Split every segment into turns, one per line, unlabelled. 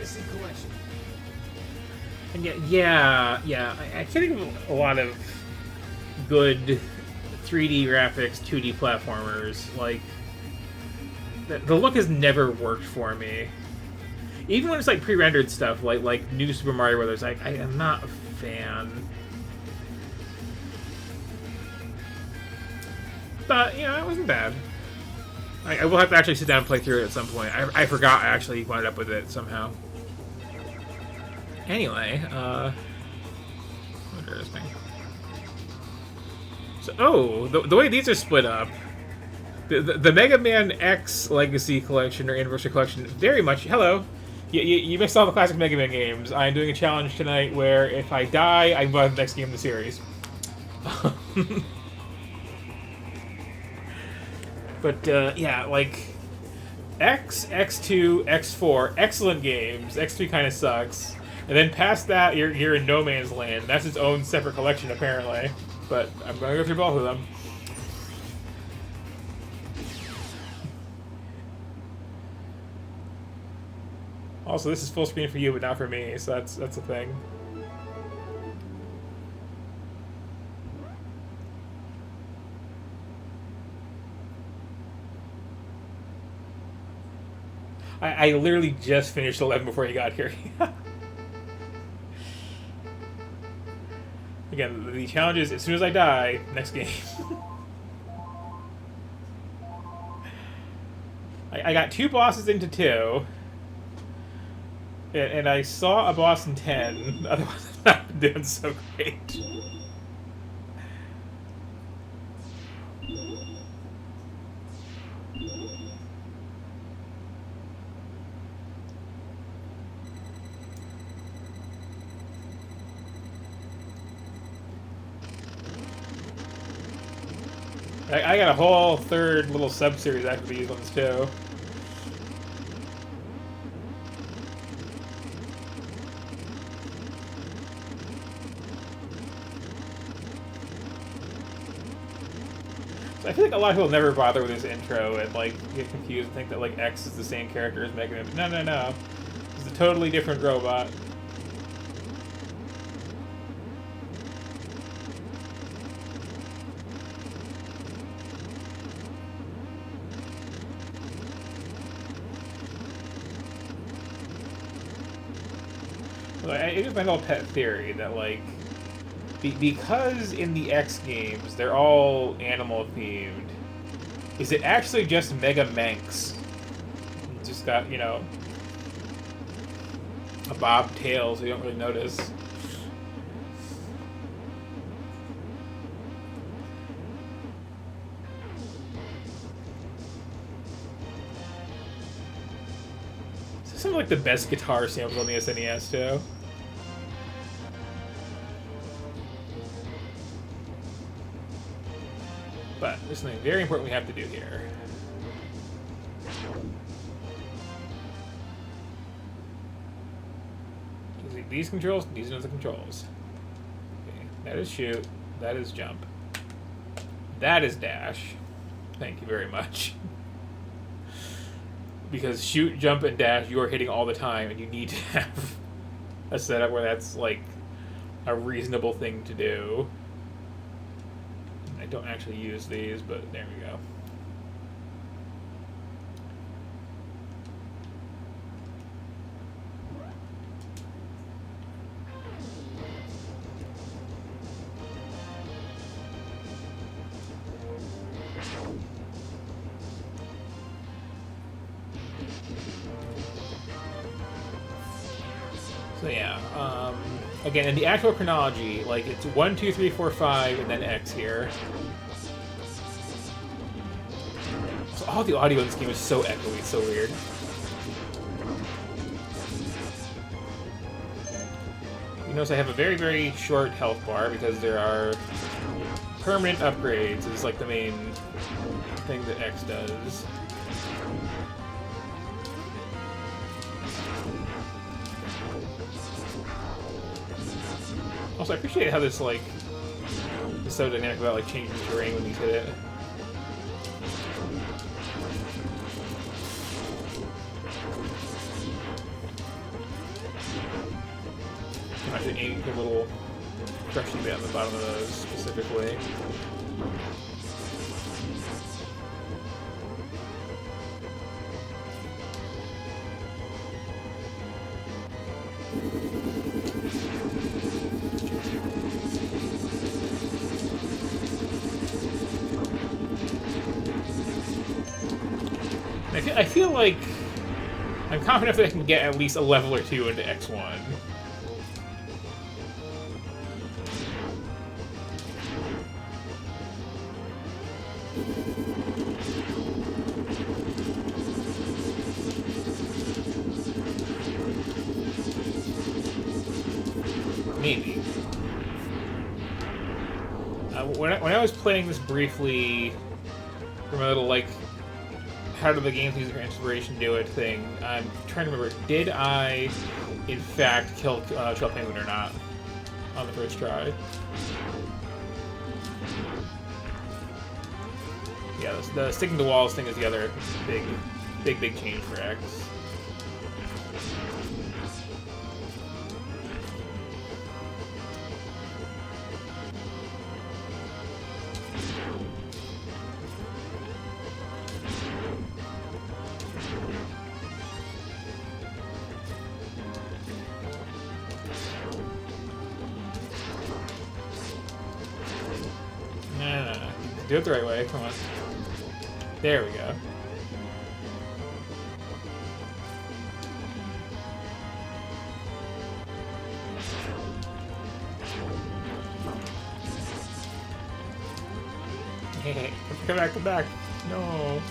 Legacy Collection.
And yeah. I can't think of a lot of good 3D graphics, 2D platformers. Like, the look has never worked for me. Even when it's like pre-rendered stuff, like New Super Mario Brothers, I am not a fan. But you know, it wasn't bad. I will have to actually sit down and play through it at some point. I forgot I actually wound up with it somehow. Anyway, interesting. So, oh, the way these are split up, the Mega Man X Legacy Collection or Anniversary Collection, very much. Hello, you missed all the classic Mega Man games. I'm doing a challenge tonight where if I die, I move on to the next game in the series. But yeah, like X, X2, X4, excellent games. X3 kind of sucks, and then past that, you're in no man's land. That's its own separate collection apparently. But I'm gonna go through both of them. Also, this is full screen for you, but not for me, so that's a thing. I literally just finished 11 before you got here. Again, the challenge is as soon as I die, next game. I got 2 bosses into 2. And I saw a boss in 10. Otherwise, I'm not doing so great. I got a whole third little sub-series after these ones, too. So I feel like a lot of people never bother with this intro and, like, get confused and think that, like, X is the same character as Mega Man. No. It's a totally different robot. It is my whole pet theory that, like, because in the X games they're all animal themed, is it actually just Mega Manx? Just got, you know, a bobtail, so you don't really notice. Some of like the best guitar samples on the SNES too. But there's something very important we have to do here. These controls, these are the controls. Okay, that is shoot, that is jump. That is dash. Thank you very much. Because shoot, jump, and dash, you are hitting all the time, and you need to have a setup where that's, like, a reasonable thing to do. I don't actually use these, but there we go. So yeah, again, in the actual chronology, like, it's 1, 2, 3, 4, 5, and then X here. So all the audio in this game is so echoey, it's so weird. You notice I have a very, very short health bar because there are permanent upgrades is like the main thing that X does. Also, I appreciate how this, like, is so dynamic about, like, changing the terrain when you hit it. have to aim a little crushing bit on the bottom of those specifically. I feel like I'm confident that I can get at least a level or two into X1. Maybe. When I was playing this briefly from a little, like, how do the games use their inspiration do it thing, I'm trying to remember, did I, in fact, kill Shell Penguin or not on the first try? Yeah, the sticking to walls thing is the other big change for X. No. Do it the right way, come on. There we go. Hey, come back. No.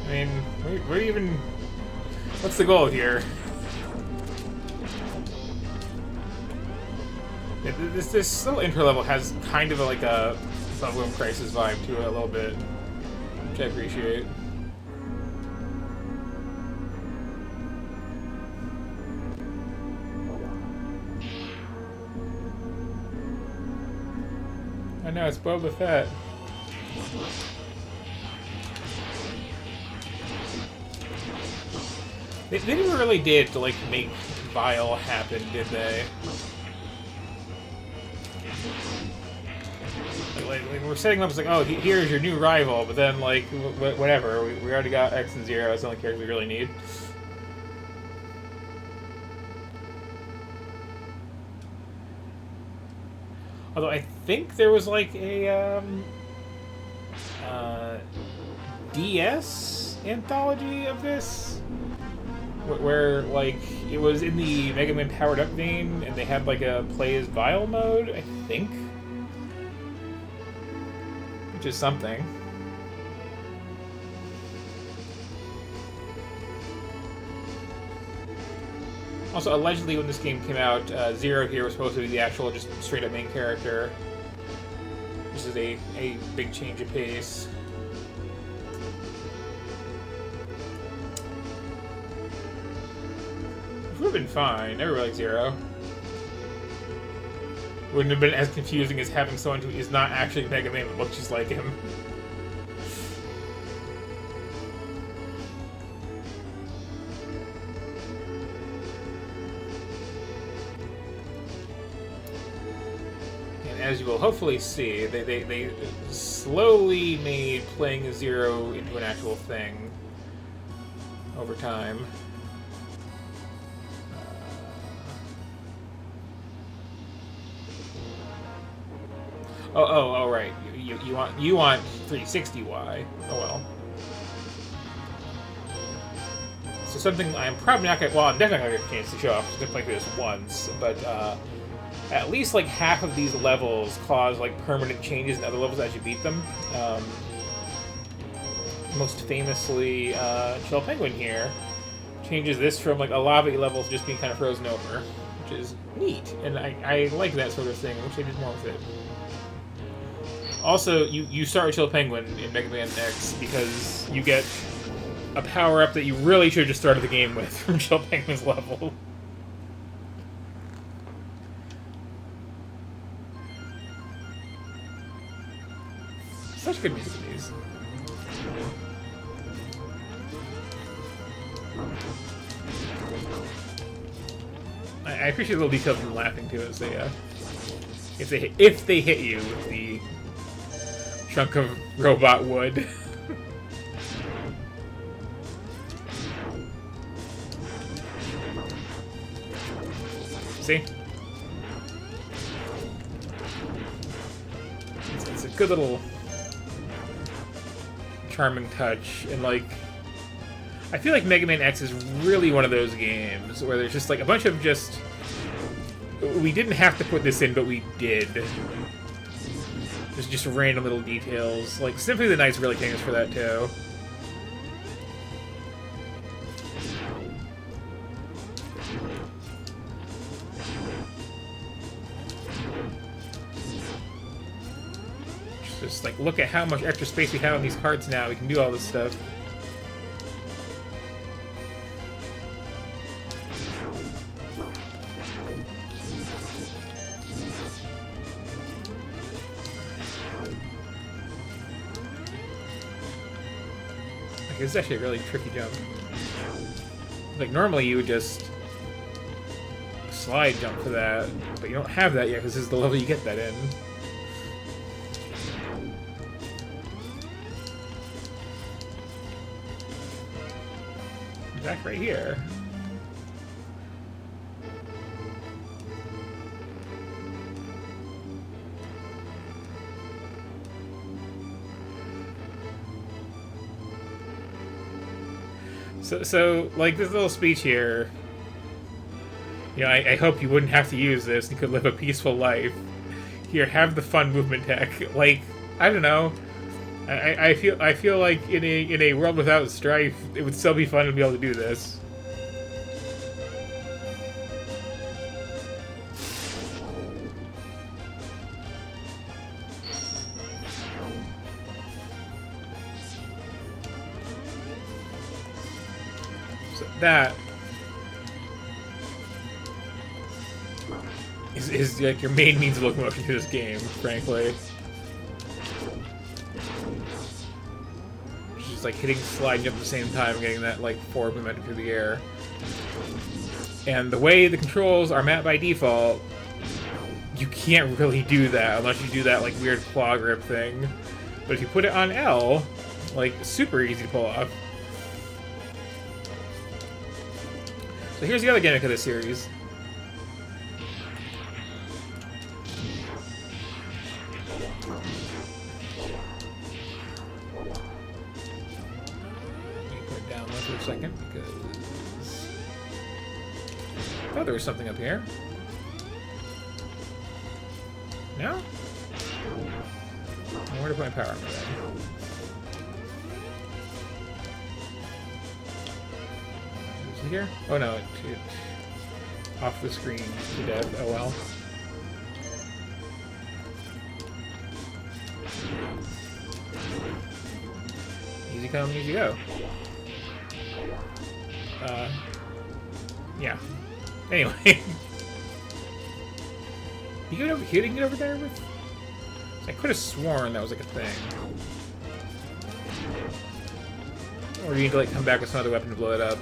I mean, where even... What's the goal here? This little intro level has kind of like a Bubblegum Crisis vibe to it a little bit, which I appreciate. I know, it's Boba Fett. They never really did to, like, make Vile happen, did they? Like we're setting up as like, oh, here's your new rival, but then, like, whatever. We already got X and Zero. That's the only characters we really need. Although I think there was, like, a DS anthology of this, where, like, it was in the Mega Man Powered Up vein, and they had, like, a play as Vile mode, I think. Which is something. Also, allegedly, when this game came out, Zero here was supposed to be the actual, just straight-up main character. This is a big change of pace. Would have been fine. Never liked Zero. Wouldn't have been as confusing as having someone who is not actually Mega Man but looks just like him. And as you will hopefully see, they slowly made playing Zero into an actual thing over time. Oh, right. You want 360Y. Oh well. So something I'm probably not gonna. Well, I'm definitely not gonna get a chance to show off. I'm just gonna play through this once, but at least like half of these levels cause like permanent changes in other levels as you beat them. Most famously, Shell Penguin here changes this from like a lava level to just being kind of frozen over, which is neat, and I like that sort of thing. I wish they did more with it. Also, you start with Shell Penguin in Mega Man X because you get a power-up that you really should have just started the game with from Shell Penguin's level. I appreciate the little details from laughing too. As they, if they hit you with the chunk of robot wood. See? It's a good little charming touch, and like I feel like Mega Man X is really one of those games where there's just like a bunch of just we didn't have to put this in, but we did. There's just random little details. Like Symphony of the Night's really famous for that too. Just like look at how much extra space we have on these cards now. We can do all this stuff. Like, it's actually a really tricky jump. Like normally you would just slide jump for that, but you don't have that yet because this is the level you get that in. Back right here. So like this little speech here, you know, I hope you wouldn't have to use this. You could live a peaceful life. Here, have the fun movement tech. Like, I don't know. I feel like in a world without strife, it would still be fun to be able to do this. So that is like your main means of locomotion to this game, frankly. Like hitting sliding up at the same time, getting that like forward momentum through the air. And the way the controls are mapped by default, you can't really do that unless you do that like weird claw grip thing. But if you put it on L, like super easy to pull off. So here's the other gimmick of this series. Second, because oh, there was something up here. No? Where to put my power armor then? Is it here? Oh no, it off the screen to death. Oh well. Easy come, easy go. Yeah. Anyway. You get over here to get over there with? I could have sworn that was like a thing. Or you need to like come back with some other weapon to blow it up.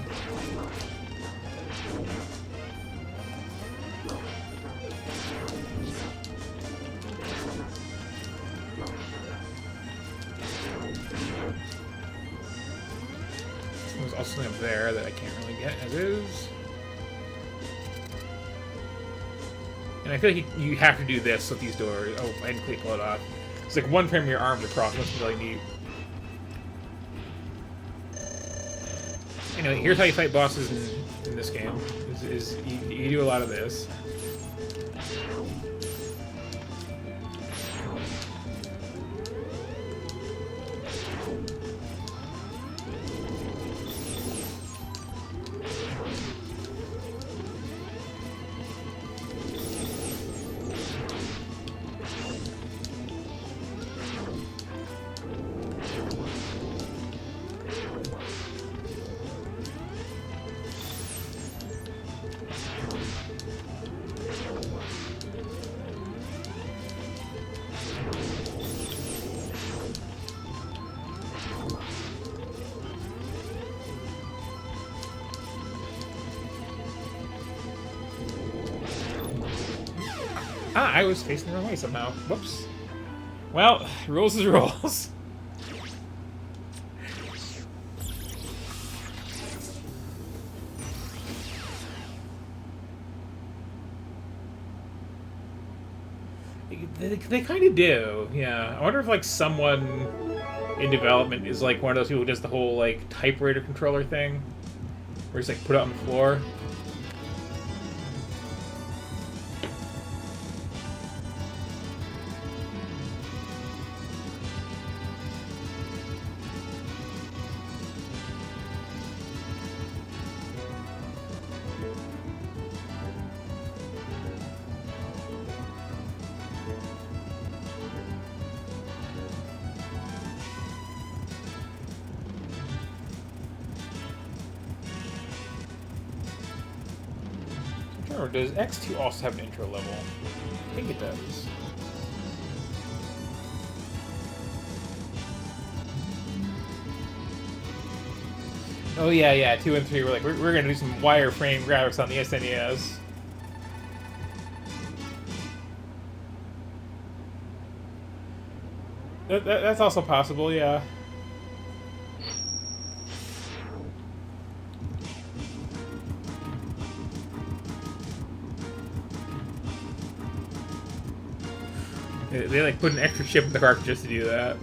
There's also something up there that I can't really get as is. And I feel like you have to do this with these doors. Oh, I didn't quickly pull it off. It's like one frame of your arm to cross. Must be really neat. Anyway, here's how you fight bosses in this game. Is you do a lot of this. Ah, I was facing the wrong way somehow. Whoops. Well, rules is rules. They kind of do, yeah. I wonder if, like, someone in development is, like, one of those people who does the whole, like, typewriter controller thing. Where he's, like, put it on the floor. Or does X2 also have an intro level? I think it does. Oh yeah, 2 and 3 were like, we're gonna do some wireframe graphics on the SNES. That's also possible, yeah. They like put an extra chip in the cartridge just to do that.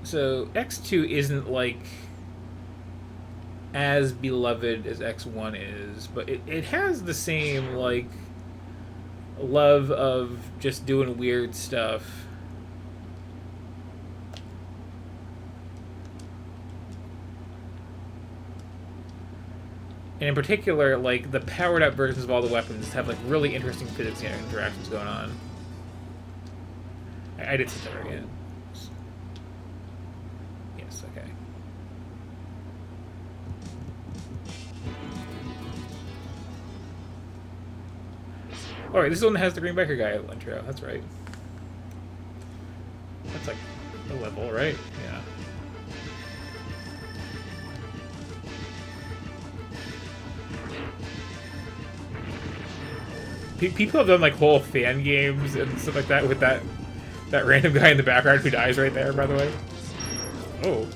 So X2 isn't like as beloved as X1 is, but it has the same like love of just doing weird stuff. And in particular, like, the powered-up versions of all the weapons have, like, really interesting physics and interactions going on. I did say that right again. Yes, okay. Alright, this is the one that has the green biker guy intro. That's right. That's, like, a level, right? Yeah. People have done like whole fan games and stuff like that with that random guy in the background who dies right there, by the way. Oh.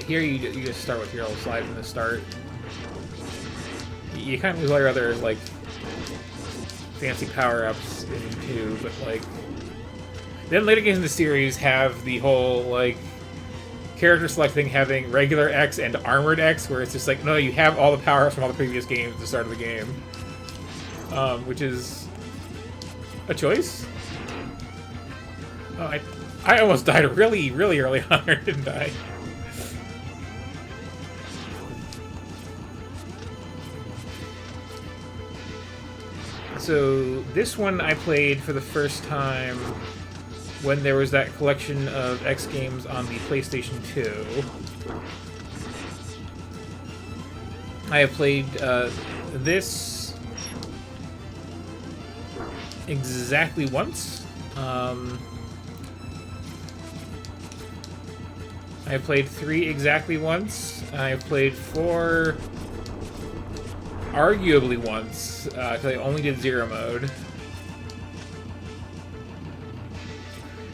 Here you just start with your little slide from the start. You kind of lose all your other like fancy power-ups in 2, but like then later games in the series have the whole like character select thing having regular X and armored X, where it's just like, no, you have all the power-ups from all the previous games at the start of the game, which is a choice. Oh, I almost died really early on, didn't I? So this one I played for the first time when there was that collection of X games on the PlayStation 2. I have played this exactly once. I have played 3 exactly once. I have played 4 arguably once, because I only did 0 mode.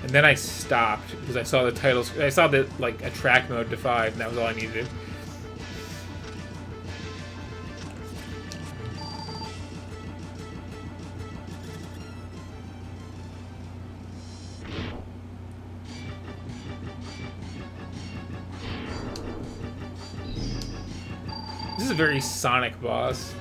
And then I stopped, because I saw the titles. I saw that, like, a track mode to 5, and that was all I needed. This is a very Sonic boss.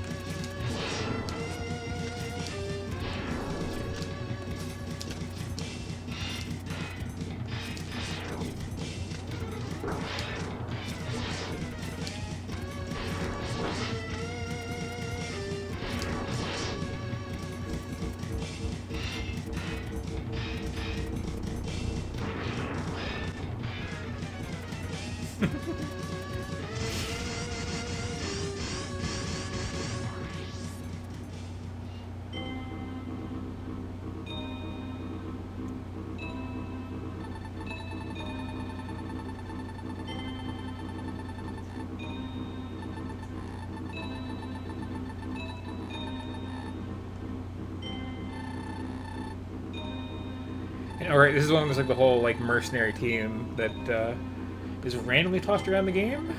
Alright, this is one of like the whole like mercenary team that is randomly tossed around the game.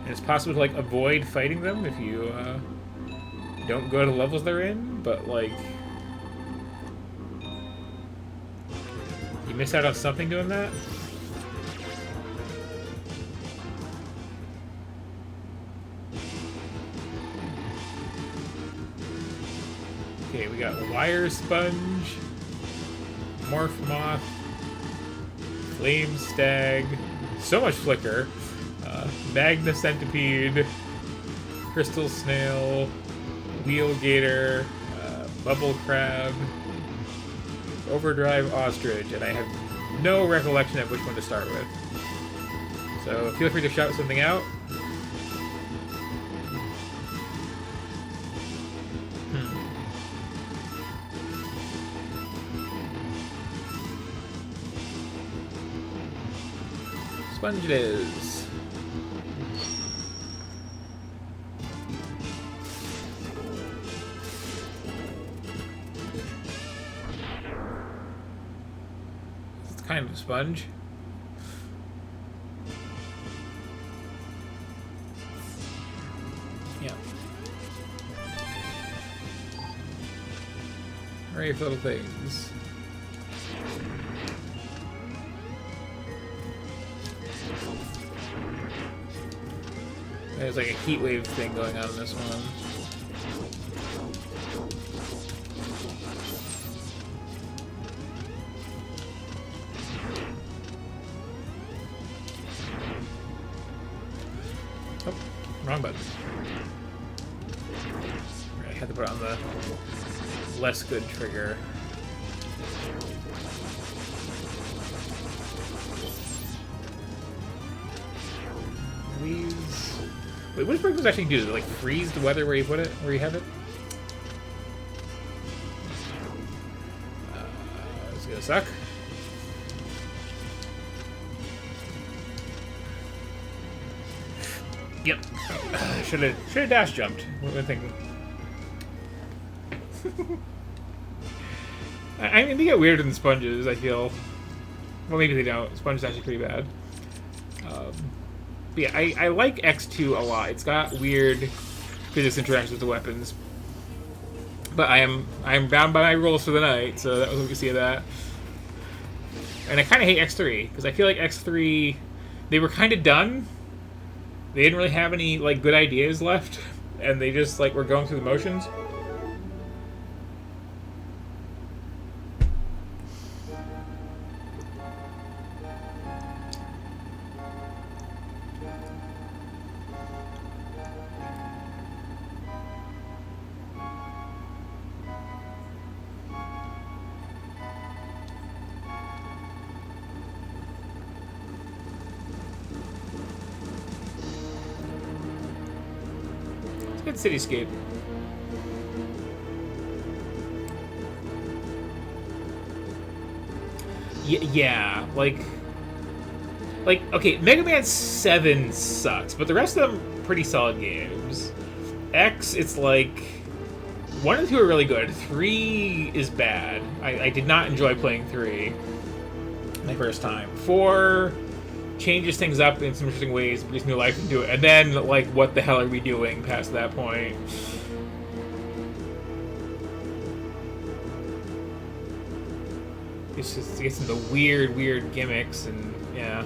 And it's possible to like avoid fighting them if you don't go to the levels they're in, but like you miss out on something doing that. Okay, we got Wire Sponge, Morph Moth, Flame Stag, so much Flicker, Magna Centipede, Crystal Snail, Wheel Gator, Bubble Crab, Overdrive Ostrich, and I have no recollection of which one to start with. So feel free to shout something out. Sponge it is. It's kind of a sponge. Yeah. Array of little things. There's like a heat wave thing going on in this one. Oh, wrong button. I had to put on the less good trigger. These. Wait, what does Sprinkles actually do? Does it like freeze the weather where you put it, where you have it? This is gonna suck. Yep. Should have dash jumped. What am I thinking? I mean, they get weirder than sponges. I feel. Well, maybe they don't. Sponge is actually pretty bad. But yeah, I like X2 a lot. It's got weird physics interactions with the weapons. But I'm bound by my rules for the night, so that was what we could see of that. And I kind of hate X3 because I feel like X3, they were kind of done. They didn't really have any like good ideas left, and they just like were going through the motions. Good cityscape. Yeah, like, okay, Mega Man 7 sucks, but the rest of them pretty solid games. X, it's like 1 and 2 are really good. 3 is bad. I did not enjoy playing 3 my first time. 4 changes things up in some interesting ways, brings new life into it, and then, like, what the hell are we doing past that point? It's just, it gets into weird gimmicks, and, yeah.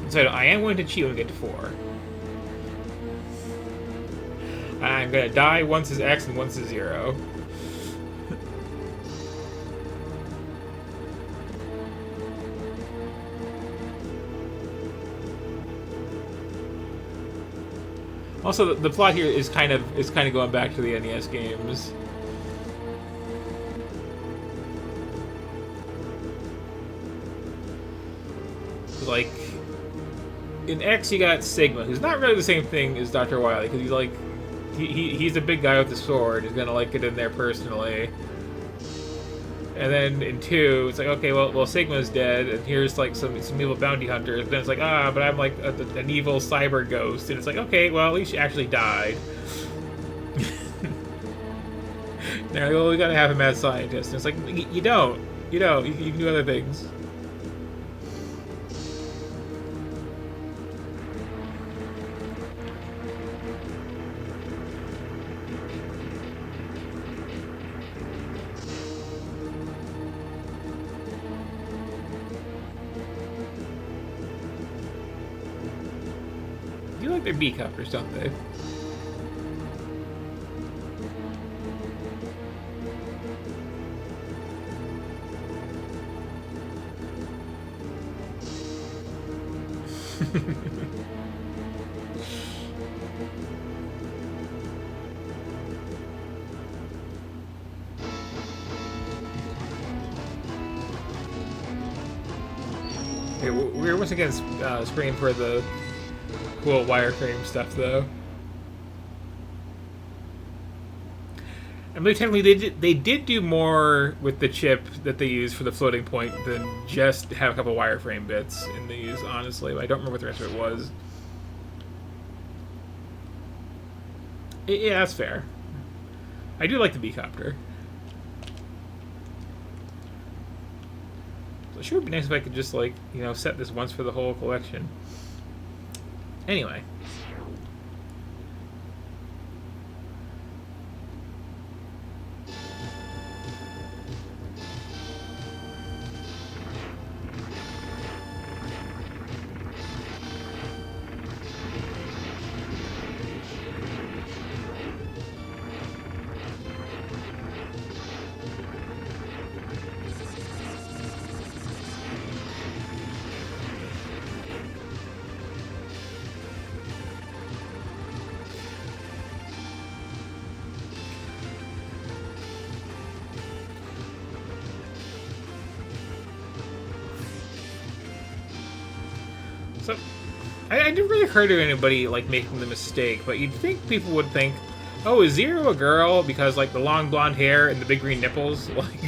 So I am going to cheat when we get to 4. I'm gonna die once is X and once is 0. Also, the plot here is kind of going back to the NES games. Like, in X you got Sigma, who's not really the same thing as Dr. Wily, because he's like, he's a big guy with a sword. He's gonna like get in there personally, And then in 2, it's like, okay, well, Sigma's dead, and here's like some evil bounty hunters. But then it's like, but I'm like an evil cyber ghost, and it's like, okay, well, at least she actually died. They're like, well, we gotta have a mad scientist. And it's like, you don't. You can do other things. You like their bee copters, don't they? Okay, we're once again screaming for the cool wireframe stuff, though. I believe technically they did do more with the chip that they used for the floating point than just have a couple wireframe bits in the use, honestly. But I don't remember what the rest of it was. Yeah, that's fair. I do like the B-copter. So it sure would be nice if I could just, like, set this once for the whole collection. Anyway. So, I didn't really heard of anybody, like, making the mistake, but you'd think people would think, oh, is Zero a girl? Because, like, the long blonde hair and the big green nipples, like...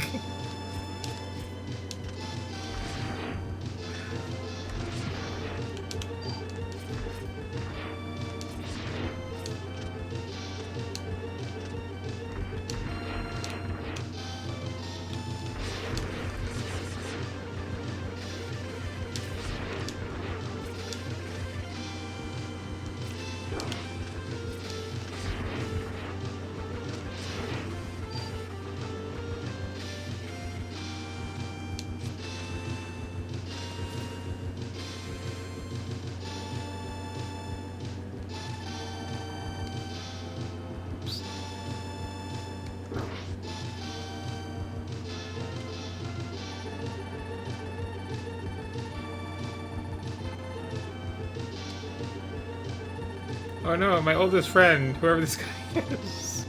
Oh no, my oldest friend, whoever this guy is.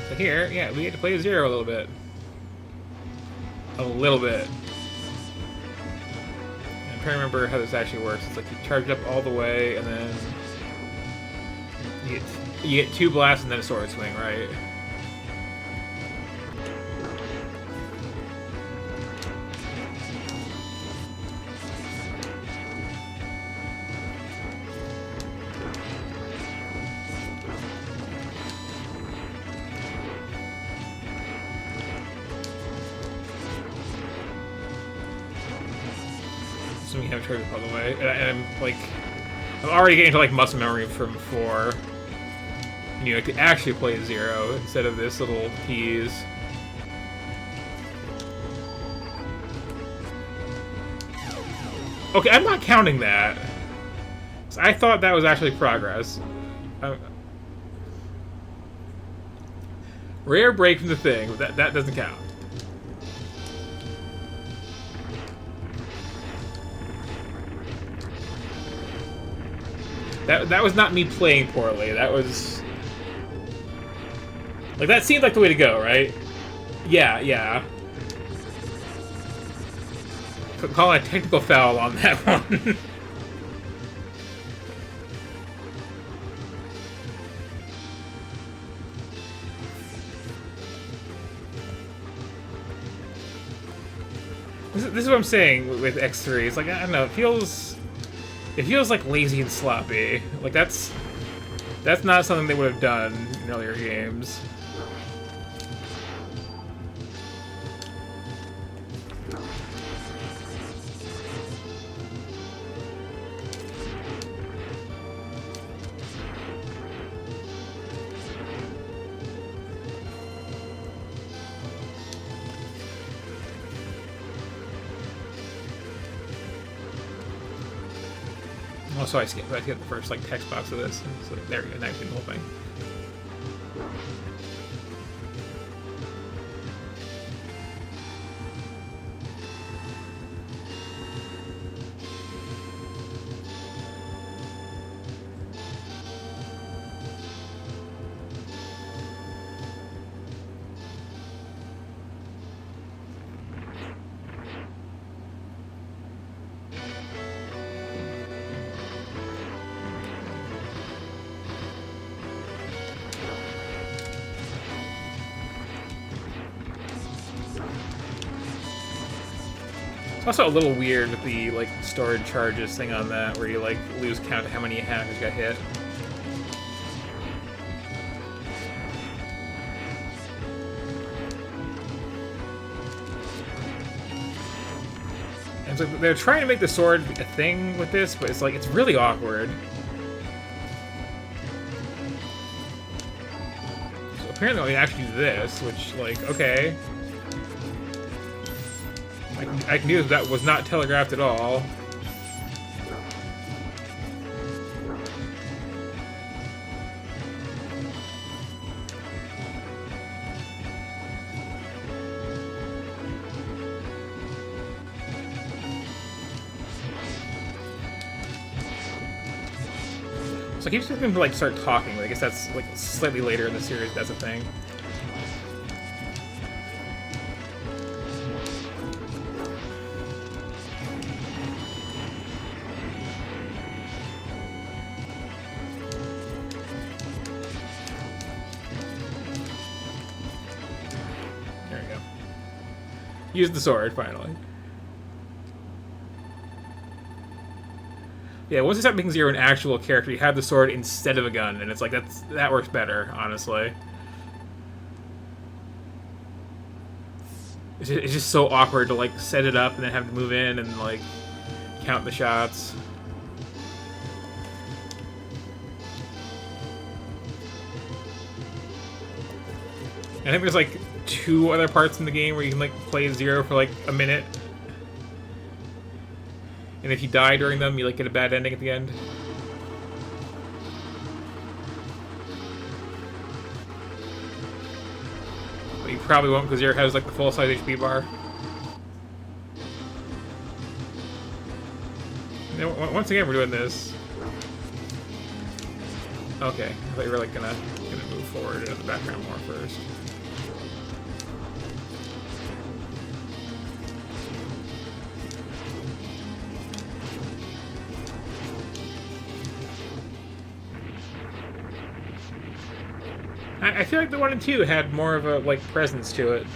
So here, yeah, we get to play Zero a little bit. A little bit. I'm trying to remember how this actually works. It's like you charge it up all the way, and then you get 2 blasts and then a sword swing, right? So we have charged up all the way, and I'm like, I'm already getting to like muscle memory from 4. You know, to actually play Zero instead of this little tease. Okay, I'm not counting that. I thought that was actually progress. Rare break from the thing, but that doesn't count. That was not me playing poorly. That was like that seemed like the way to go, right? Yeah, yeah. Call a technical foul on that one. This is what I'm saying with X3. It's like, I don't know, it feels like lazy and sloppy. Like that's not something they would have done in earlier games. Also, I skipped the first like text box of this. So there we go. Now you see the whole thing. Also a little weird with the like storage charges thing on that, where you like lose count of how many you have as you got hit. And so they're trying to make the sword a thing with this, but it's like it's really awkward. So apparently I can actually do this, which like okay. I can do this. That was not telegraphed at all. So I keep expecting to like start talking, but I guess that's like slightly later in the series. That's a thing. Use the sword, finally. Yeah, once you start making Zero an actual character, you have the sword instead of a gun, and it's like, that works better, honestly. It's just so awkward to, like, set it up and then have to move in and, like, count the shots. I think there's, like, 2 other parts in the game where you can like play Zero for like a minute, and if you die during them, you like get a bad ending at the end. But you probably won't because Zero has like the full size HP bar. And then, once again, we're doing this. Okay, I thought you were like gonna move forward into the background more first. I feel like the 1 and 2 had more of a like presence to it.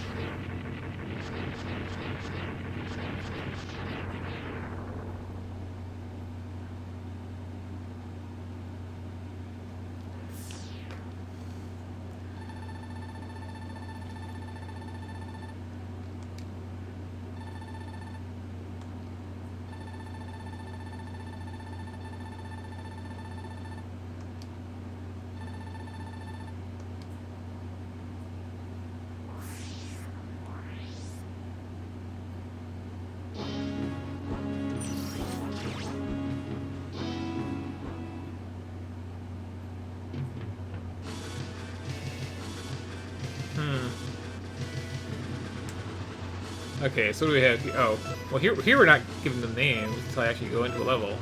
Okay, so what do we have? Oh, well here we're not giving them names until I actually go into a level.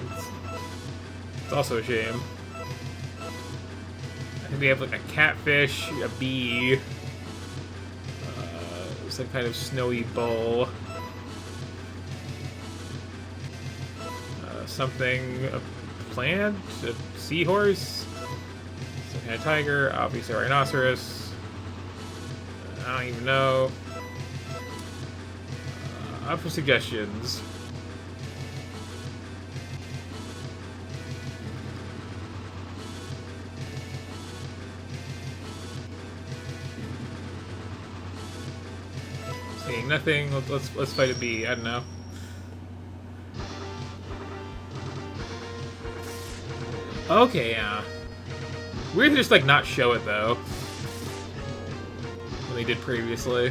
It's also a shame. think we have like a catfish, a bee, some kind of snowy bull, something, a plant, a seahorse, some kind of tiger, obviously a rhinoceros. I don't even know. Up for suggestions. Seeing nothing. Let's fight a bee. I don't know. Okay, yeah. Weird to just like not show it though, when they did previously.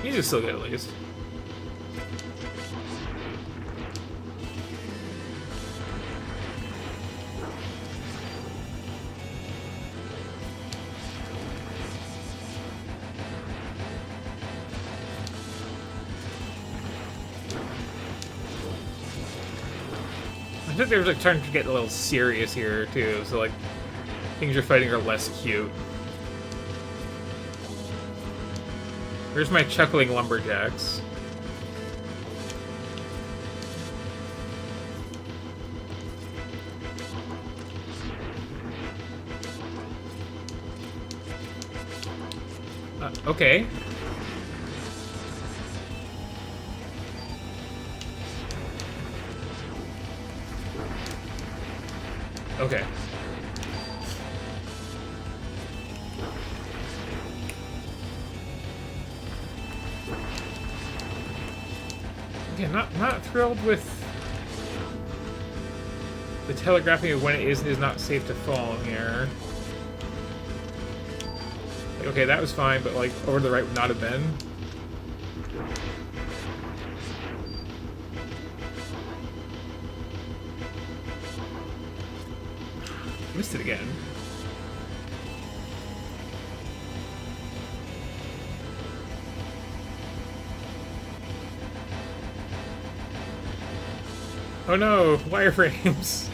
Music's still good at least. I think they were like starting to get a little serious here too, so like things you're fighting are less cute. Here's my chuckling lumberjacks. Okay. Okay. Yeah, not thrilled with the telegraphing of when it is and is not safe to fall here. Like, okay, that was fine, but like over to the right would not have been. Missed it again. Oh no, wireframes.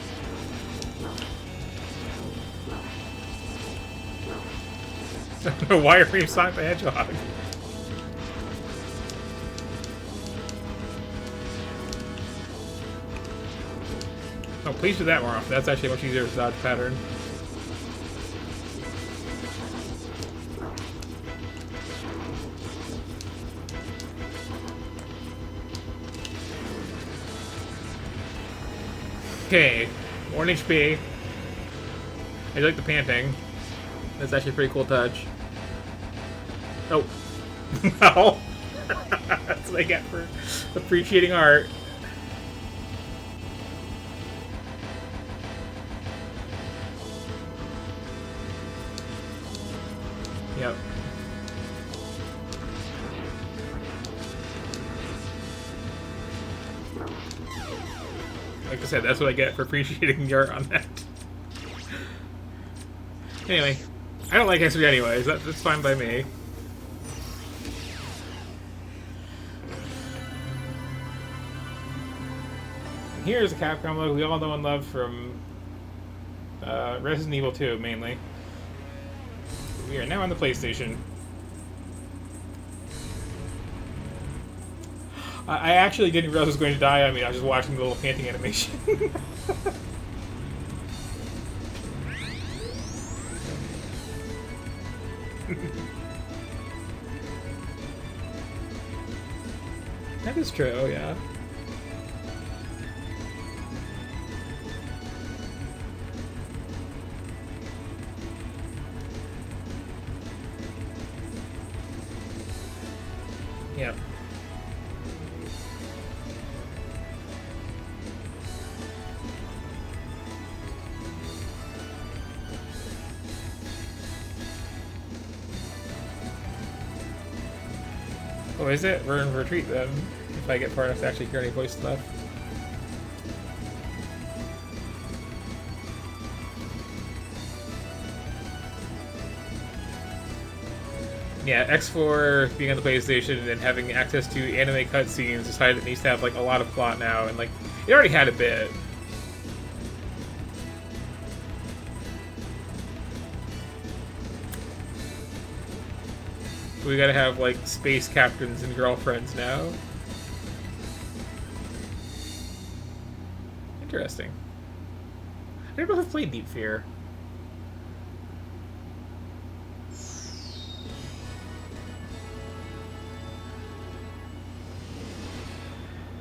No, wireframe Sonic the Hedgehog. Oh, please do that more often. That's actually much easier to dodge pattern. Okay, 1 HP. I like the panting. That's actually a pretty cool touch. Oh. No. That's what I get for appreciating art. Yep. Like I said, that's what I get for appreciating the art on that. Anyway, I don't like X3 anyways. That's fine by me. Here's a Capcom logo we all know and love from Resident Evil 2, mainly. We are now on the PlayStation. I actually didn't realize I was going to die. I mean, I was just watching the little panting animation. That is true, yeah. Yep. Oh, is it? We're in retreat then. If I get far enough to actually hear any voice stuff. Yeah, X4 being on the PlayStation and having access to anime cutscenes decided it needs to have like a lot of plot now, and like it already had a bit. We gotta have like space captains and girlfriends now. Interesting. I don't know if I've played Deep Fear.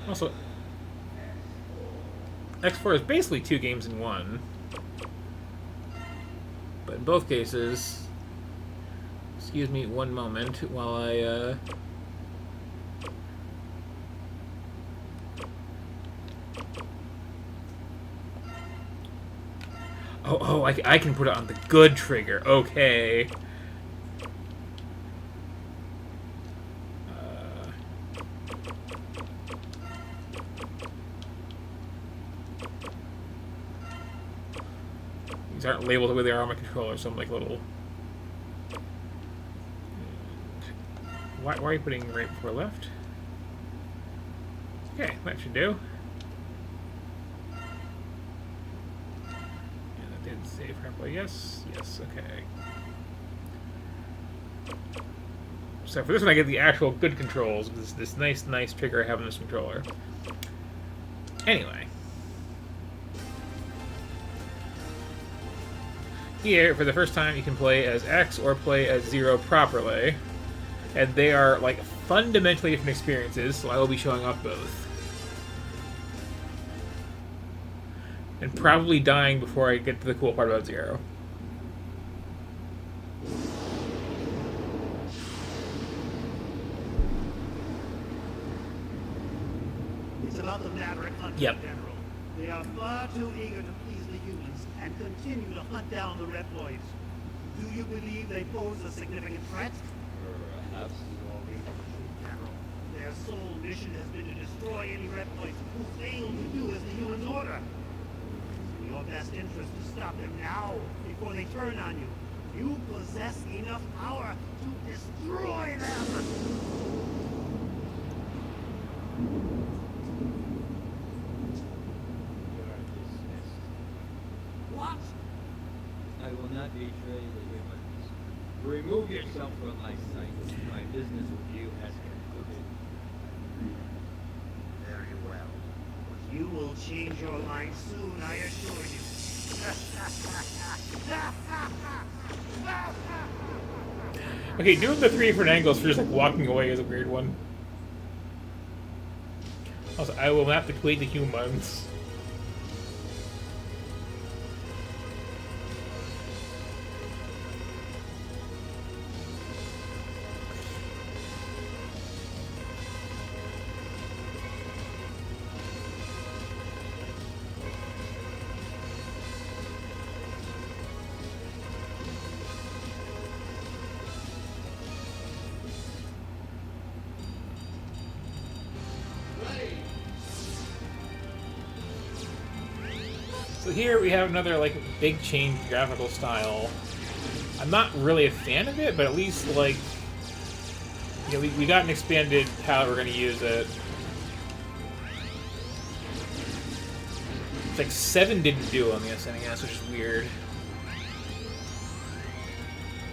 Also, X4 is basically 2 games in 1. But in both cases, excuse me one moment while I, Oh, I can put it on the good trigger. Okay. These aren't labeled the way they are on my controller, so I'm like a little... Why are you putting right before left? Okay, that should do. Did save properly? Yes. Yes, okay. So for this one I get the actual good controls with this nice trigger I have on this controller. Anyway. Here, for the first time, you can play as X or play as Zero properly. And they are, like, fundamentally different experiences, so I will be showing off both. And probably dying before I get to the cool part about Zero.
It's about the Maverick Hunt,
Yep.
General. They are far too eager to please the humans and continue to hunt down the Reploids. Do you believe they pose a significant threat?
Perhaps.
General, their sole mission has been to destroy any Reploids who fail to do as the humans order. It's in your best interest to stop them now, before they turn on you. You possess enough power to destroy them!
You are dismissed.
What?
I will not betray the humans. Remove yourself from my sight. My business with you has concluded.
Very well. But you will change your mind soon, I assure you.
Okay, doing the 3 different angles for just like walking away is a weird one. Also, I will not between the humans. So here we have another like big change in graphical style. I'm not really a fan of it, but at least like, you know, we got an expanded palette we're gonna use it. It's like 7 didn't do on the SNES, which is weird.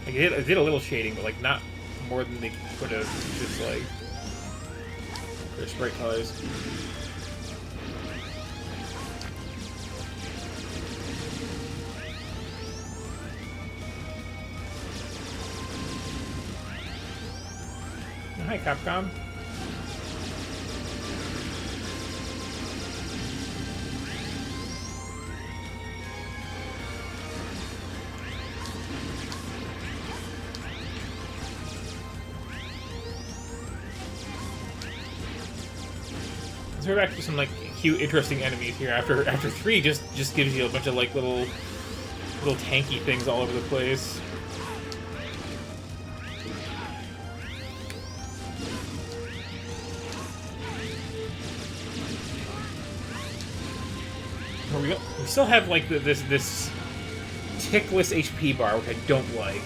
Like it did a little shading, but like not more than they could have. Just like their sprite colors. Hi, Capcom. Let's go back to some like cute, interesting enemies here. After 3, just gives you a bunch of like little tanky things all over the place. We still have like this tickless HP bar, which I don't like.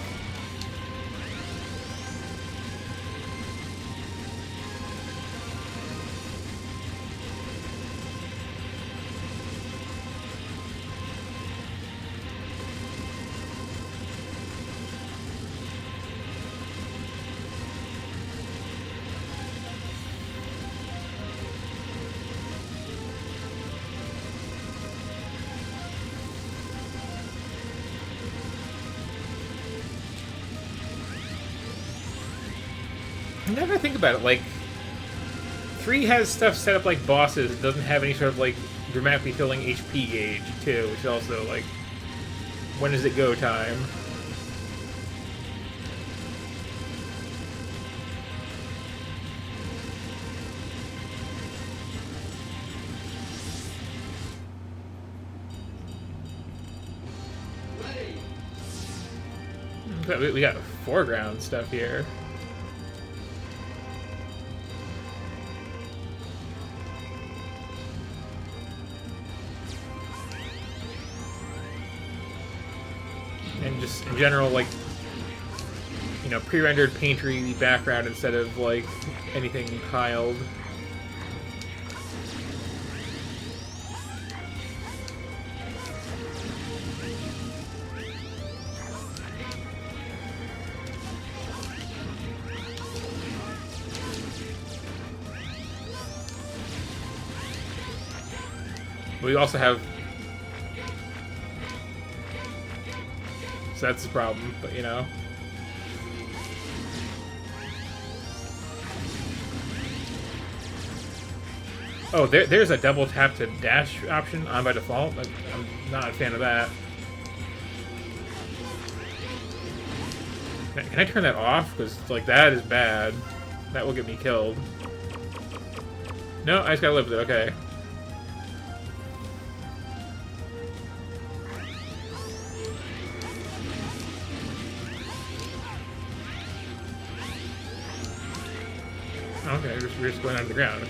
Now that I think about it, like 3 has stuff set up like bosses. It doesn't have any sort of like dramatically filling HP gauge too, which is also like when does it go time? We got foreground stuff here. And just in general, like, you know, pre-rendered painterly background instead of like anything tiled. We also have... So that's the problem, but you know. Oh, there's a double tap to dash option on by default. I'm not a fan of that. Can I turn that off? Because, like, that is bad. That will get me killed. No, I just gotta live with it. Okay. Okay, we're just going under the ground.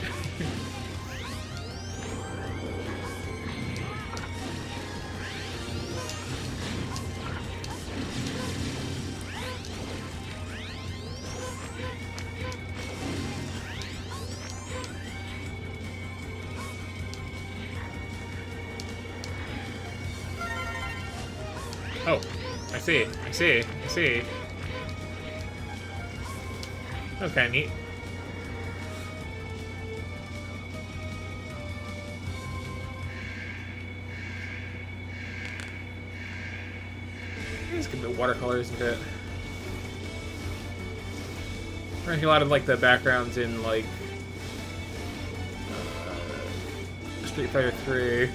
Oh, I see. That was kind of neat. Let's get the watercolors into it. Reminds me a lot of like the backgrounds in like Street Fighter 3.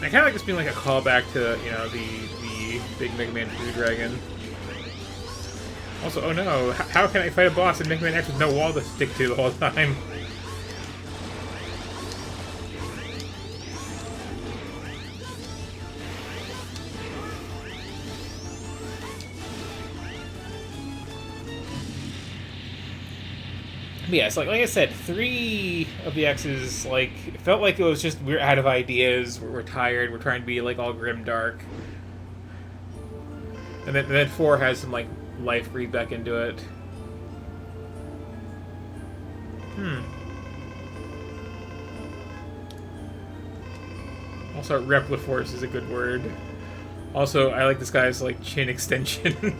I kind of like this being like a callback to, you know, the big Mega Man 2 dragon. Also, oh no, how can I fight a boss in Mega Man X with no wall to stick to the whole time? But yeah, so like I said, 3 of the X's, like, it felt like it was just, we're out of ideas, we're tired, we're trying to be, like, all grim dark. And then 4 has some, like, life breathed back into it. Also, Repliforce is a good word. Also, I like this guy's, like, chin extension.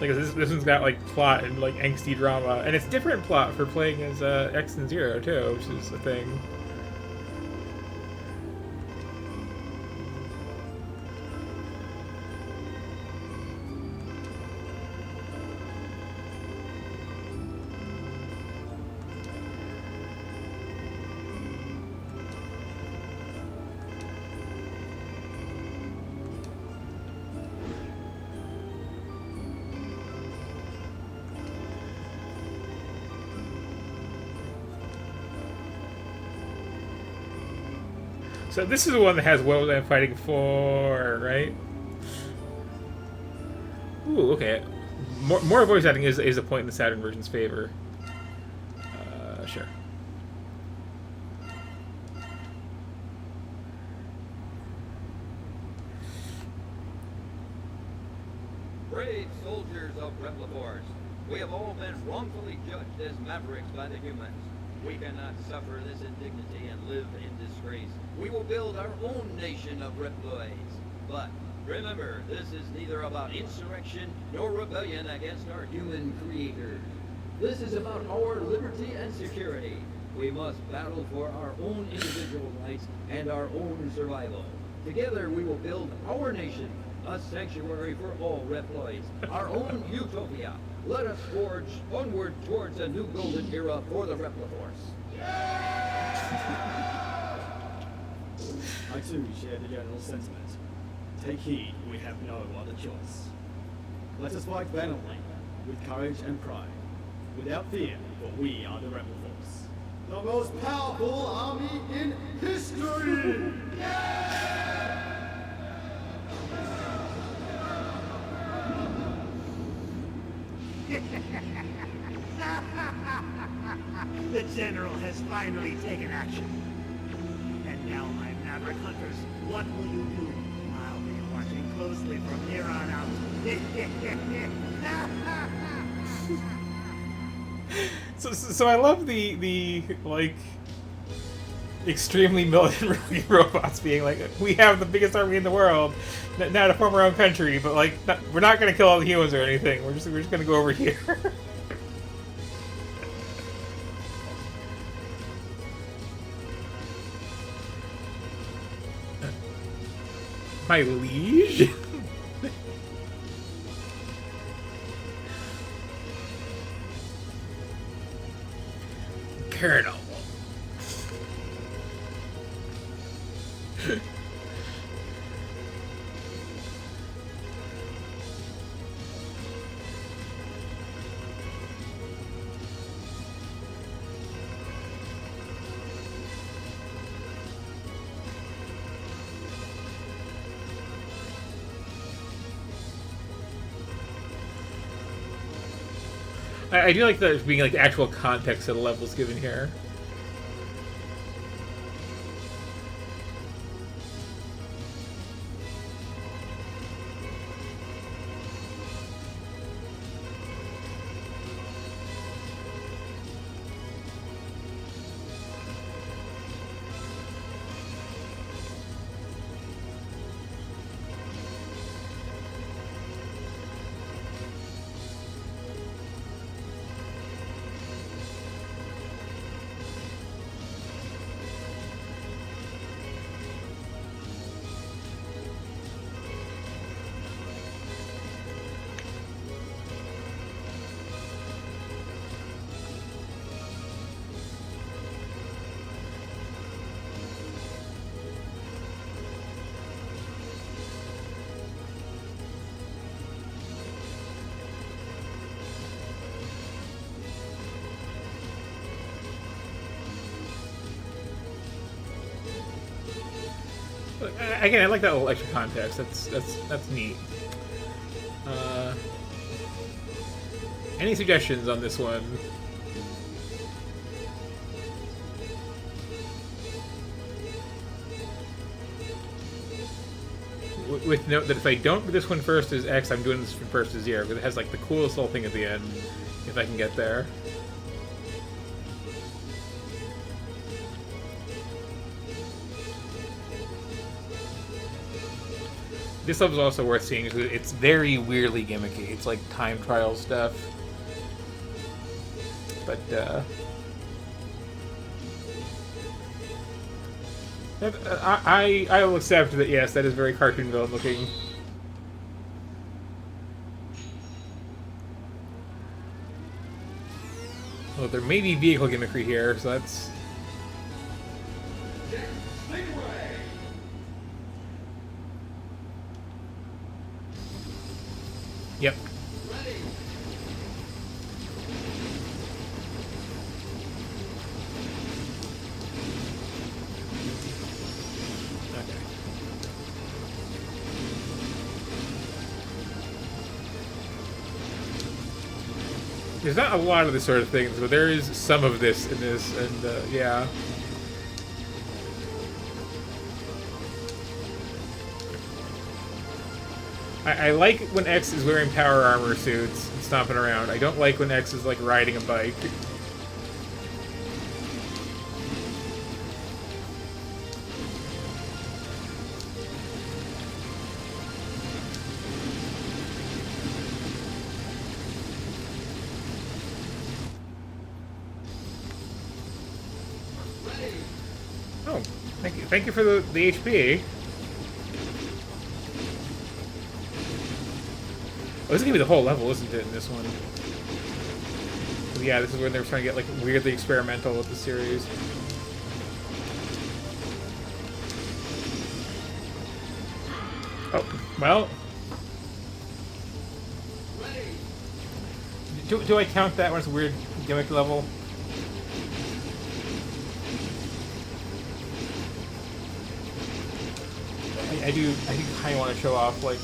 Like this one's got like plot and like angsty drama, and it's different plot for playing as X and Zero too, which is a thing. So this is the one that has what was I fighting for, right? Ooh, okay. More voice acting is a point in the Saturn version's favor. Sure.
brave soldiers of Replifors, we have all been wrongfully judged as mavericks by the humans. We cannot suffer this indignity and live in disgrace. We will build our own nation of Reploids. But remember, this is neither about insurrection nor rebellion against our human creators. This is about our liberty and security. We must battle for our own individual rights and our own survival. Together we will build our nation, a sanctuary for all Reploids, our own utopia. Let us forge onward towards a new golden era for the Replifors.
I too share the general sentiment. Take heed, we have no other choice. Let us fight valiantly, with courage and pride, without fear, for we are the Replifors.
The most powerful army in history!
The general has finally taken action. And now, my maverick hunters, what will you do? I'll be watching closely from here on out.
So I love the like extremely militant robots being like, we have the biggest army in the world, now to form our own country, but like we're not gonna kill all the humans or anything. We're just gonna go over here. My liege? Colonel. I do like that being like the actual context of the levels given here. Again, I like that little extra context. That's neat. Any suggestions on this one? With note that if I don't do this one first as X, I'm doing this one first as zero, because it has like the coolest little thing at the end, if I can get there. This level is also worth seeing because it's very weirdly gimmicky. It's like time trial stuff. But, I will accept that, yes, that is very cartoon villain looking. Well, there may be vehicle gimmickry here, so that's... Yep. There's not a lot of this sort of things, but there is some of this in this, and yeah. I like when X is wearing power armor suits and stomping around. I don't like when X is like riding a bike. Oh, thank you. Thank you for the HP. Oh, this is gonna be the whole level, isn't it, in this one? Yeah, this is where they're trying to get like weirdly experimental with the series. Oh, well. Do I count that one as a weird gimmick level? I do kind of want to show off like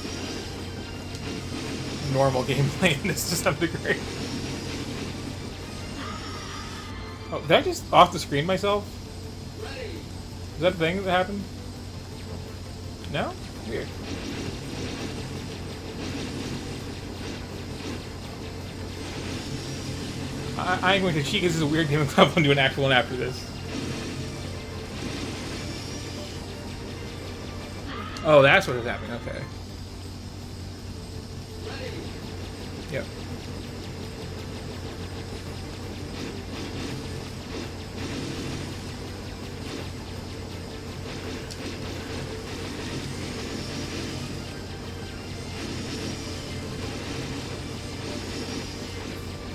normal gameplay in this to some degree. Oh, did I just off the screen myself? Is that a thing that happened? No? Weird. I'm going to cheat because this is a weird gimmick level and do an actual one after this. Oh, that's what is happening. Okay. Yep.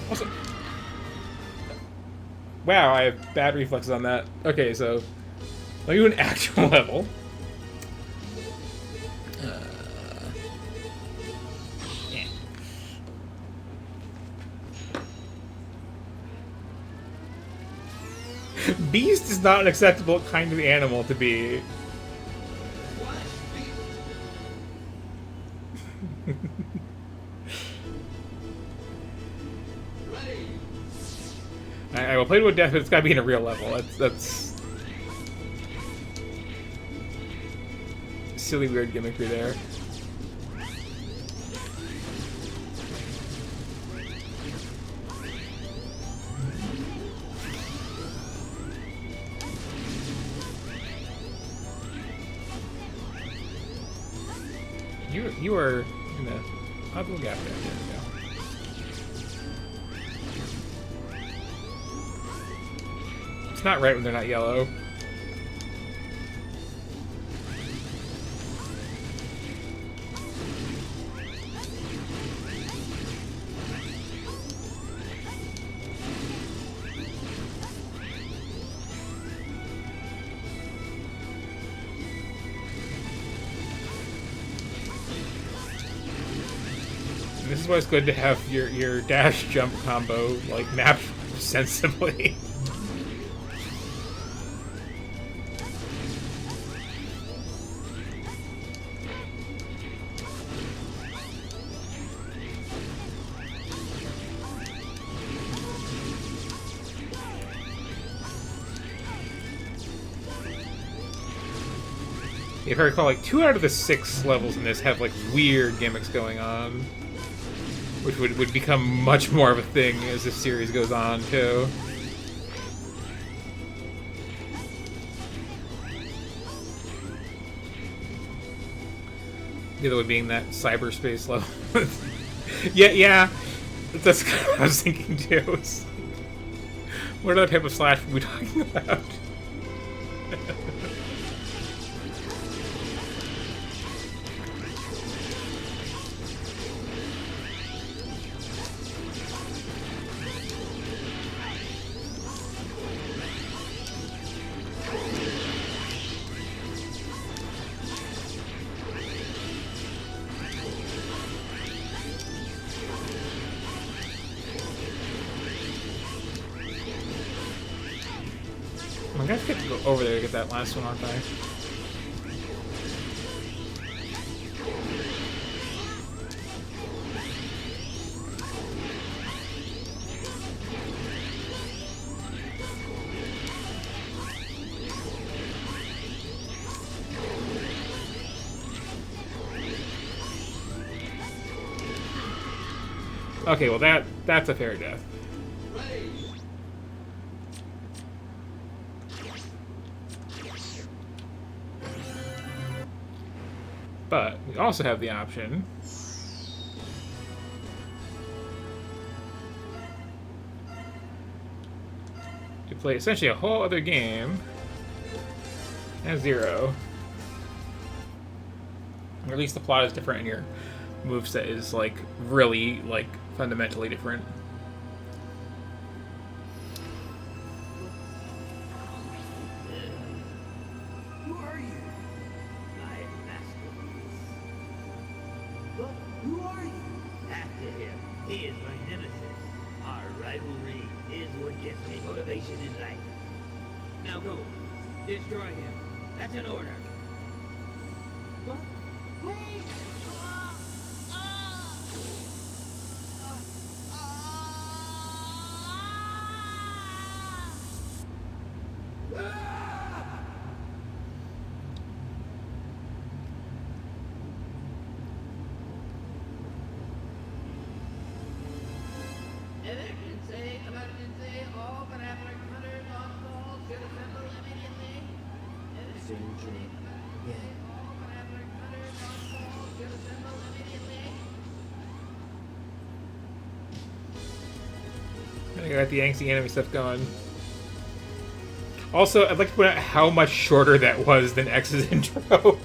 Also, wow, I have bad reflexes on that. Okay, so let me do an actual level. Beast is not an acceptable kind of animal to be. I will play to a death, but it's gotta be in a real level. That's silly, weird gimmickry there. You are in a odd little gap there. There we go. It's not right when they're not yellow. This is why it's good to have your dash jump combo like mapped sensibly. If I recall, like 2 out of the 6 levels in this have like weird gimmicks going on, which would become much more of a thing as this series goes on, too. The other one being that cyberspace level. yeah, that's kind of what I was thinking, too. It's like, what other type of slash are we talking about? I'm gonna have to go over there to get that last one, aren't I? Okay, well that's a fair death.
Ready.
But we also have the option to play essentially a whole other game as Zero. Or at least the plot is different and your moveset is like really like fundamentally different.
Who are you? My masterpiece. But who are you? After him, he is my nemesis. Our rivalry is what gives me motivation in life. Now go. Destroy him. That's an order. What? Wait!
Emergency, all benevolent hunters on call should assemble immediately. All benevolent hunters on call should assemble immediately.
I got the angsty enemy stuff going. Also, I'd like to point out how much shorter that was than X's intro.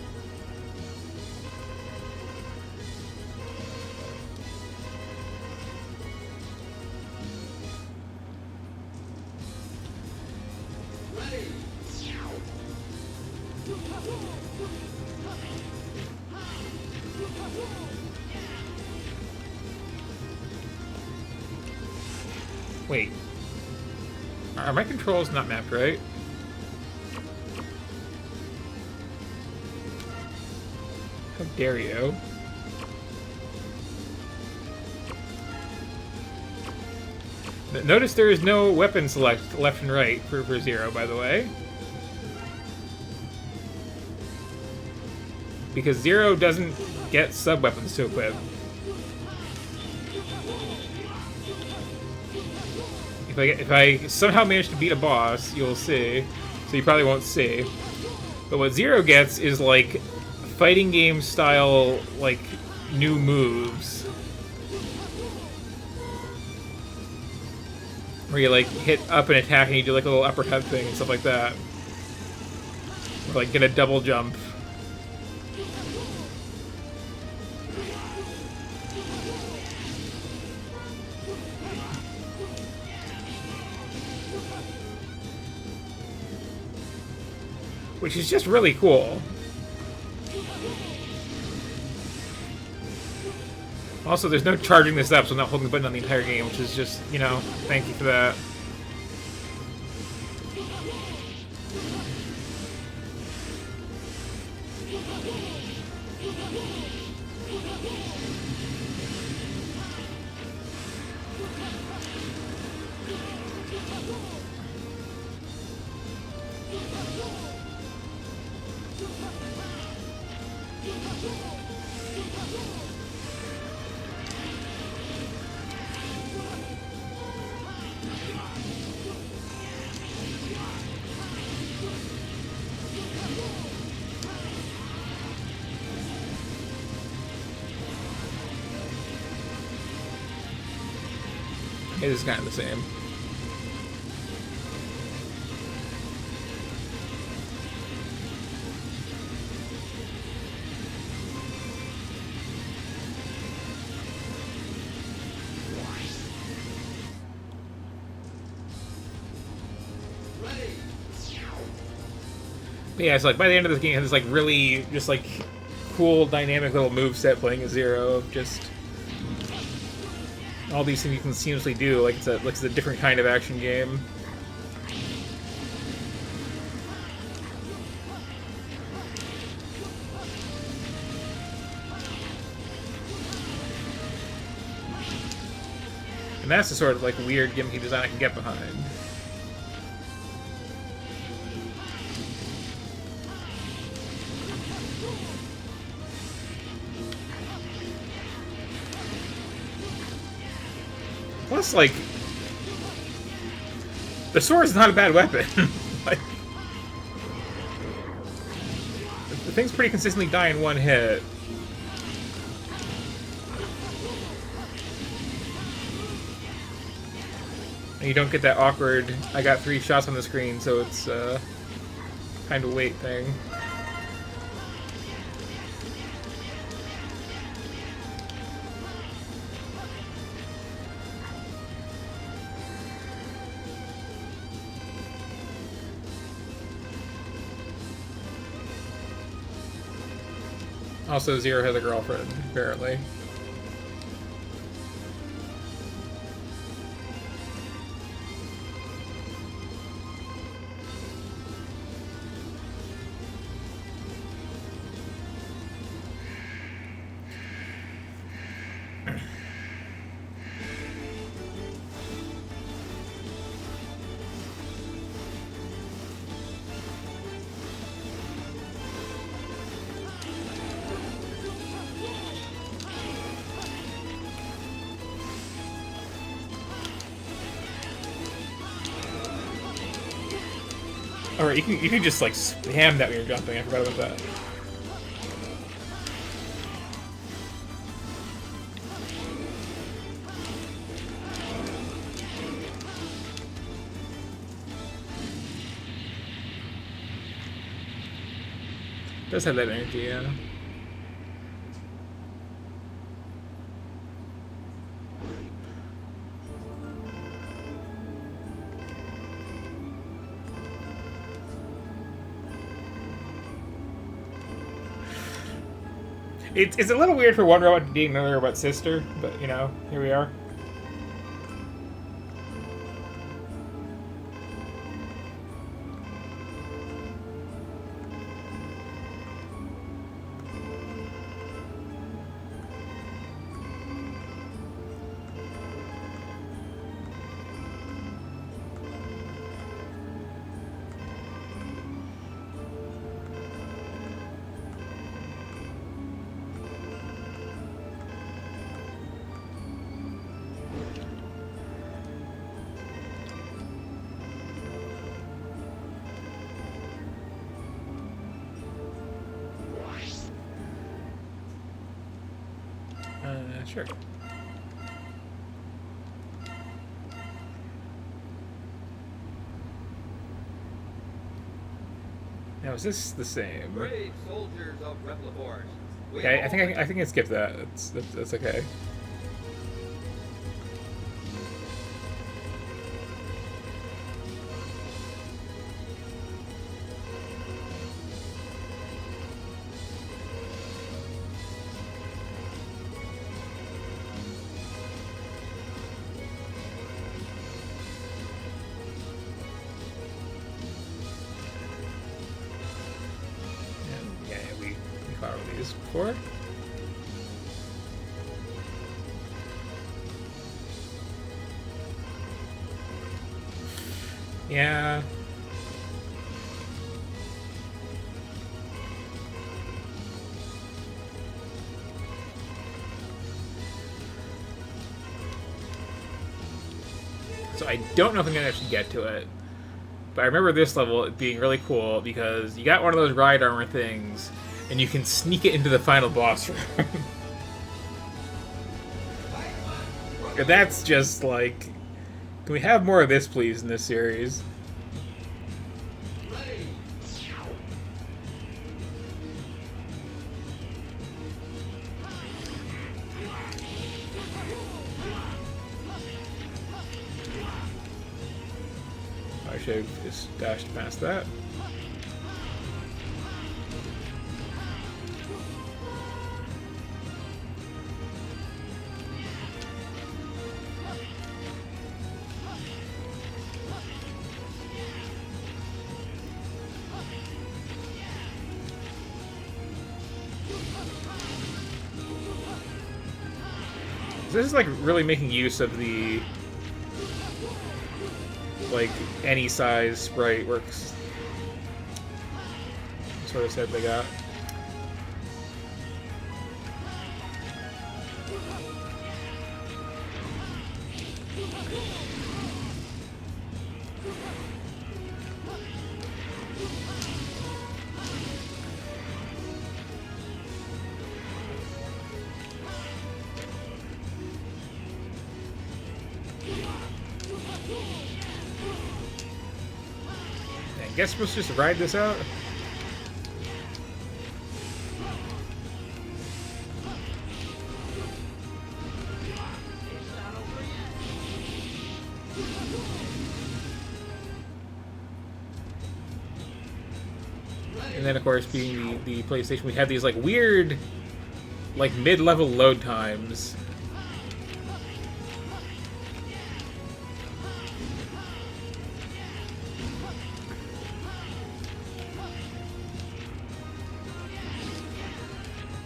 Wait. Are my controls not mapped right? How dare you? Notice there is no weapon select left and right for Zero, by the way. Because Zero doesn't get sub-weapons to equip. If I somehow manage to beat a boss, you'll see. So you probably won't see. But what Zero gets is, like, fighting game style, like, new moves. Where you, like, hit up and attack and you do, like, a little uppercut thing and stuff like that. Or, like, get a double jump. Which is just really cool. Also, there's no charging this up, so I'm not holding the button on the entire game, which is just, you know, thank you for that. It is kind of the same. But yeah, it's like by the end of this game, it's like really just like cool, dynamic little moveset playing a Zero of just all these things you can seamlessly do. Like it's a different kind of action game. And that's the sort of like weird gimmicky design I can get behind. Plus, like, the sword is not a bad weapon. Like, the thing's pretty consistently die in one hit. And you don't get that awkward, I got 3 shots on the screen, so it's kind of wait thing. Also, Zero has a girlfriend, apparently. Or you can just like spam that when you're jumping. I forgot about that. Does have that energy, yeah. It's a little weird for one robot being another robot's sister, but you know, here we are. Sure. Now is this the same?
Brave soldiers of Replivores.
Okay, I think I can skip that. That's okay. Before. Yeah. So I don't know if I'm gonna actually get to it, but I remember this level being really cool because you got one of those ride armor things and you can sneak it into the final boss room. And that's just like... Can we have more of this, please, in this series? I should have just dashed past that. This is like really making use of the like any size sprite works sort of set they got. guess we'll just ride this out. And then, of course, being the PlayStation, we have these like weird, like mid-level load times.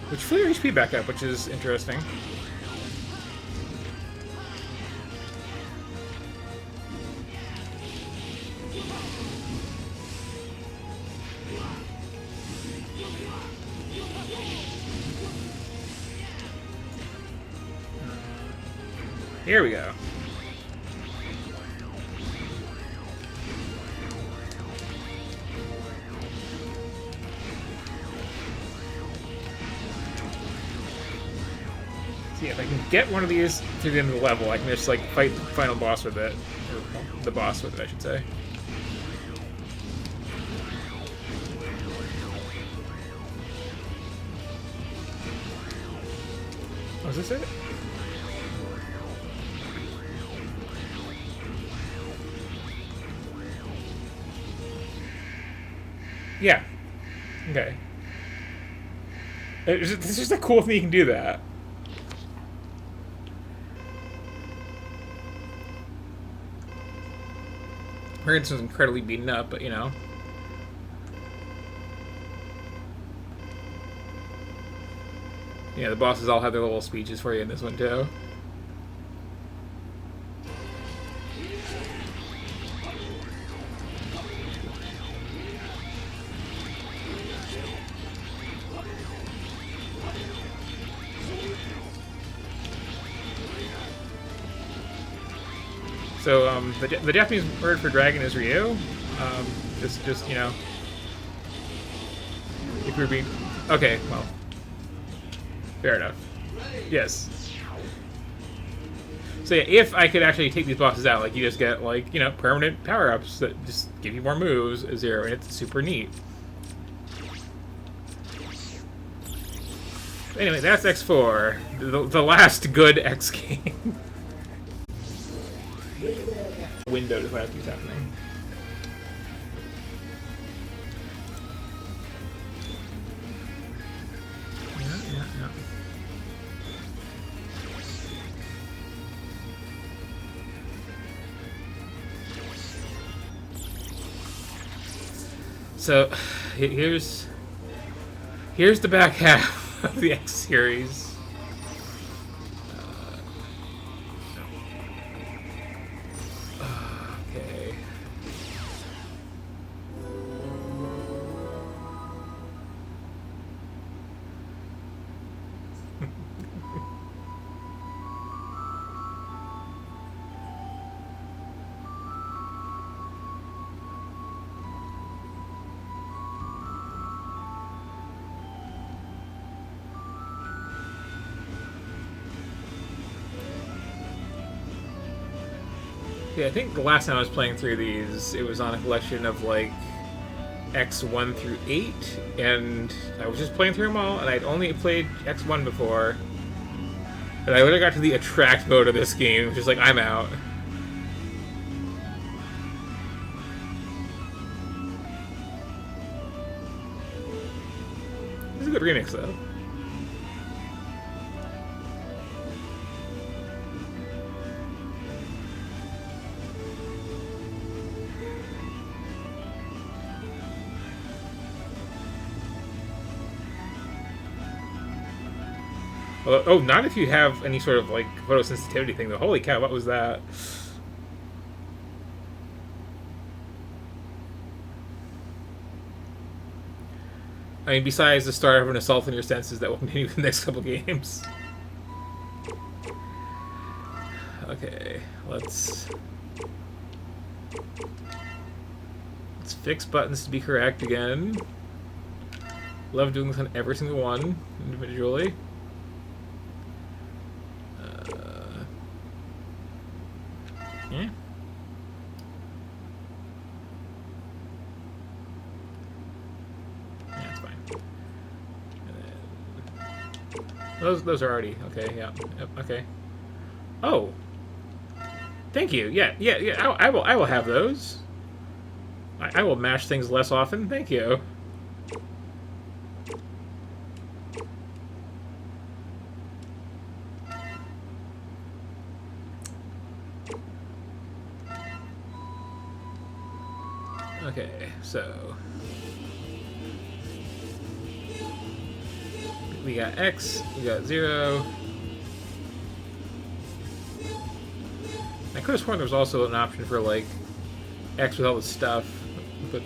Which flew your HP back up, which is interesting. Here we go. See, if I can get one of these to the end of the level, I can just like fight the final boss with it. Or the boss with it, I should say. Oh, is this it? Yeah. Okay. It's just a cool thing you can do that. Parents was incredibly beaten up, but you know. Yeah, the bosses all have their little speeches for you in this one too. So, the Japanese word for dragon is Ryu. Just you know, if we're being okay, well, fair enough. Yes. So yeah, if I could actually take these bosses out, like you just get like, you know, permanent power-ups that just give you more moves, Zero, and it's super neat. Anyway, that's X4, the last good X game. Window to find out what's happening. Yeah. So, here's the back half of the X series. Okay. Yeah, I think the last time I was playing through these, it was on a collection of like X1 through 8, and I was just playing through them all, and I'd only played X1 before. And I literally got to the attract mode of this game, which is like, I'm out. It's a good remix, though. Oh, not if you have any sort of, like, photosensitivity thing, though. Holy cow, what was that? I mean, besides the start of an assault on your senses that will continue for the next couple games. Okay, let's fix buttons to be correct again. Love doing this on every single one, individually. Yeah. Those are already okay. Yeah. Yep, okay. Oh. Thank you. Yeah. I will have those. I will mash things less often. Thank you. Okay, so we got X, we got 0. I could have sworn there was also an option for like X with all the stuff, but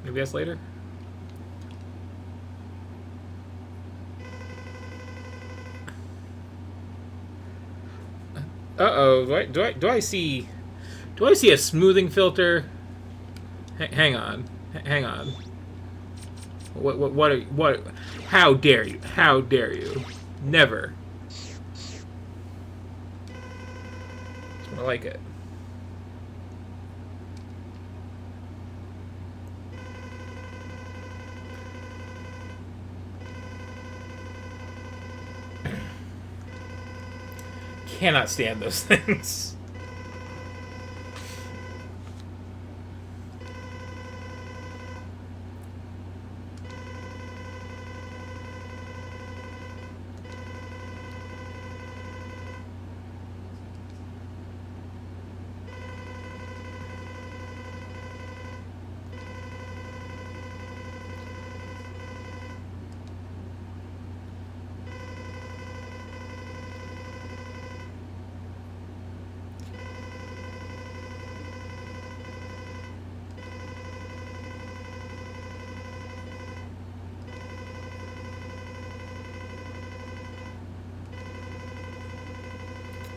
maybe that's later. Uh-oh, do I see a smoothing filter? Hang on. Hang on. What how dare you? How dare you? Never. I like it. Cannot stand those things.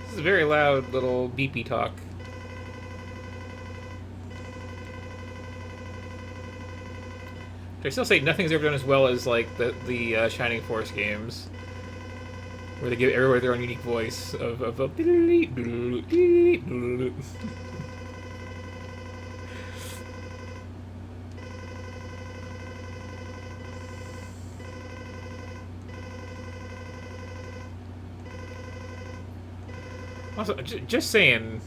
This is a very loud little beepy talk. I still say nothing's ever done as well as like the Shining Force games, where they give everybody their own unique voice of Also, just saying,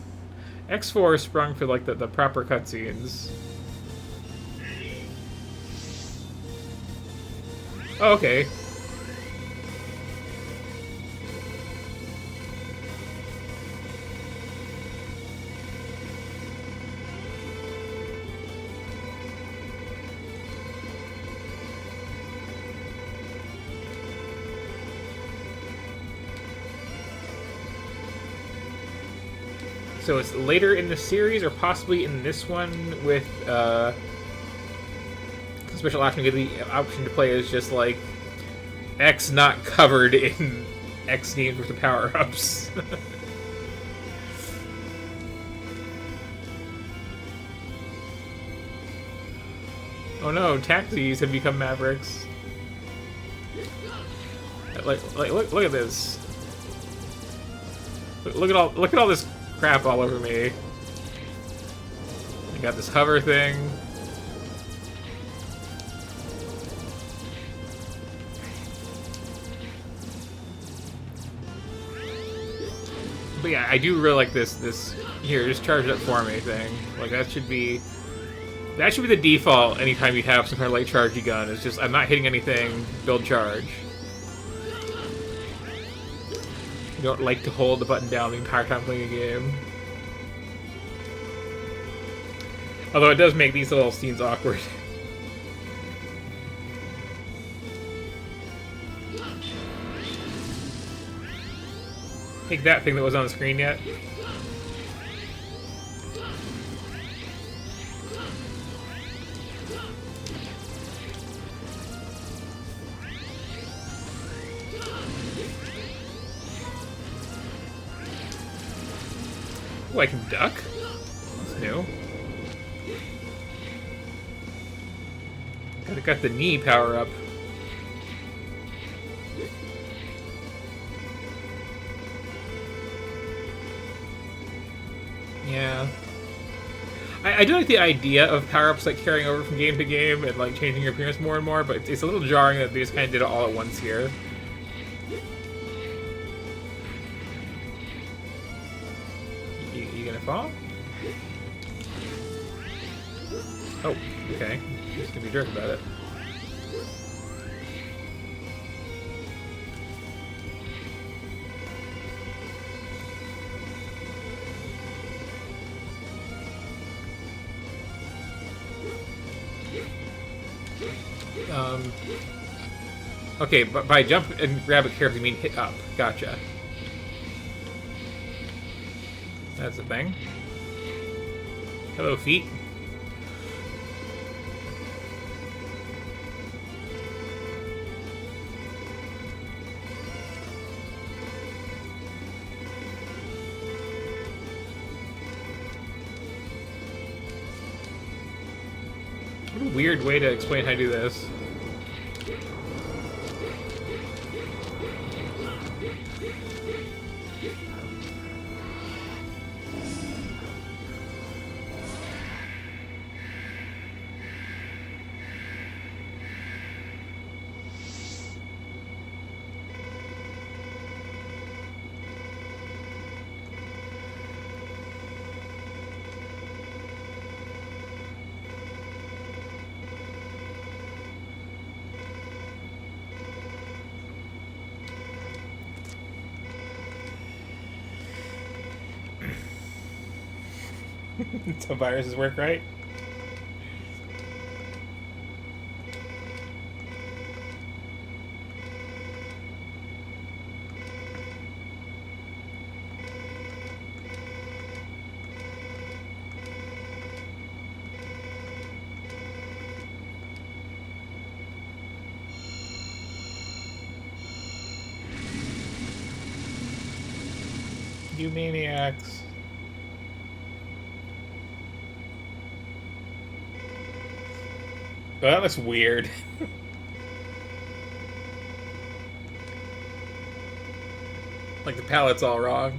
X4 sprung for like the proper cutscenes. Oh, okay. So it's later in the series, or possibly in this one, with the special option. Give the option to play is just like X not covered in X games with the power-ups. Oh no, taxis have become Mavericks. Look at this. Look at all this crap all over me. I got this hover thing. But yeah, I do really like this here, just charge it up for me thing. Like that should be the default anytime you have some kind of like chargey gun. It's just I'm not hitting anything, build charge. You don't like to hold the button down the entire time playing a game. Although it does make these little scenes awkward. Take that thing that was on the screen yet. Oh, I can duck? That's new. Got the knee power up. Yeah. I do like the idea of power-ups like carrying over from game to game and like changing your appearance more and more, but it's a little jarring that they just kind of did it all at once here. You gonna fall? Oh, okay. Just gonna be a jerk about it. Okay, but by jump and grab a carrot, you mean hit up. Gotcha. That's the thing. Hello, feet. What a weird way to explain how to do this. So viruses work, right? You maniacs. Oh, that looks weird. Like the palette's all wrong.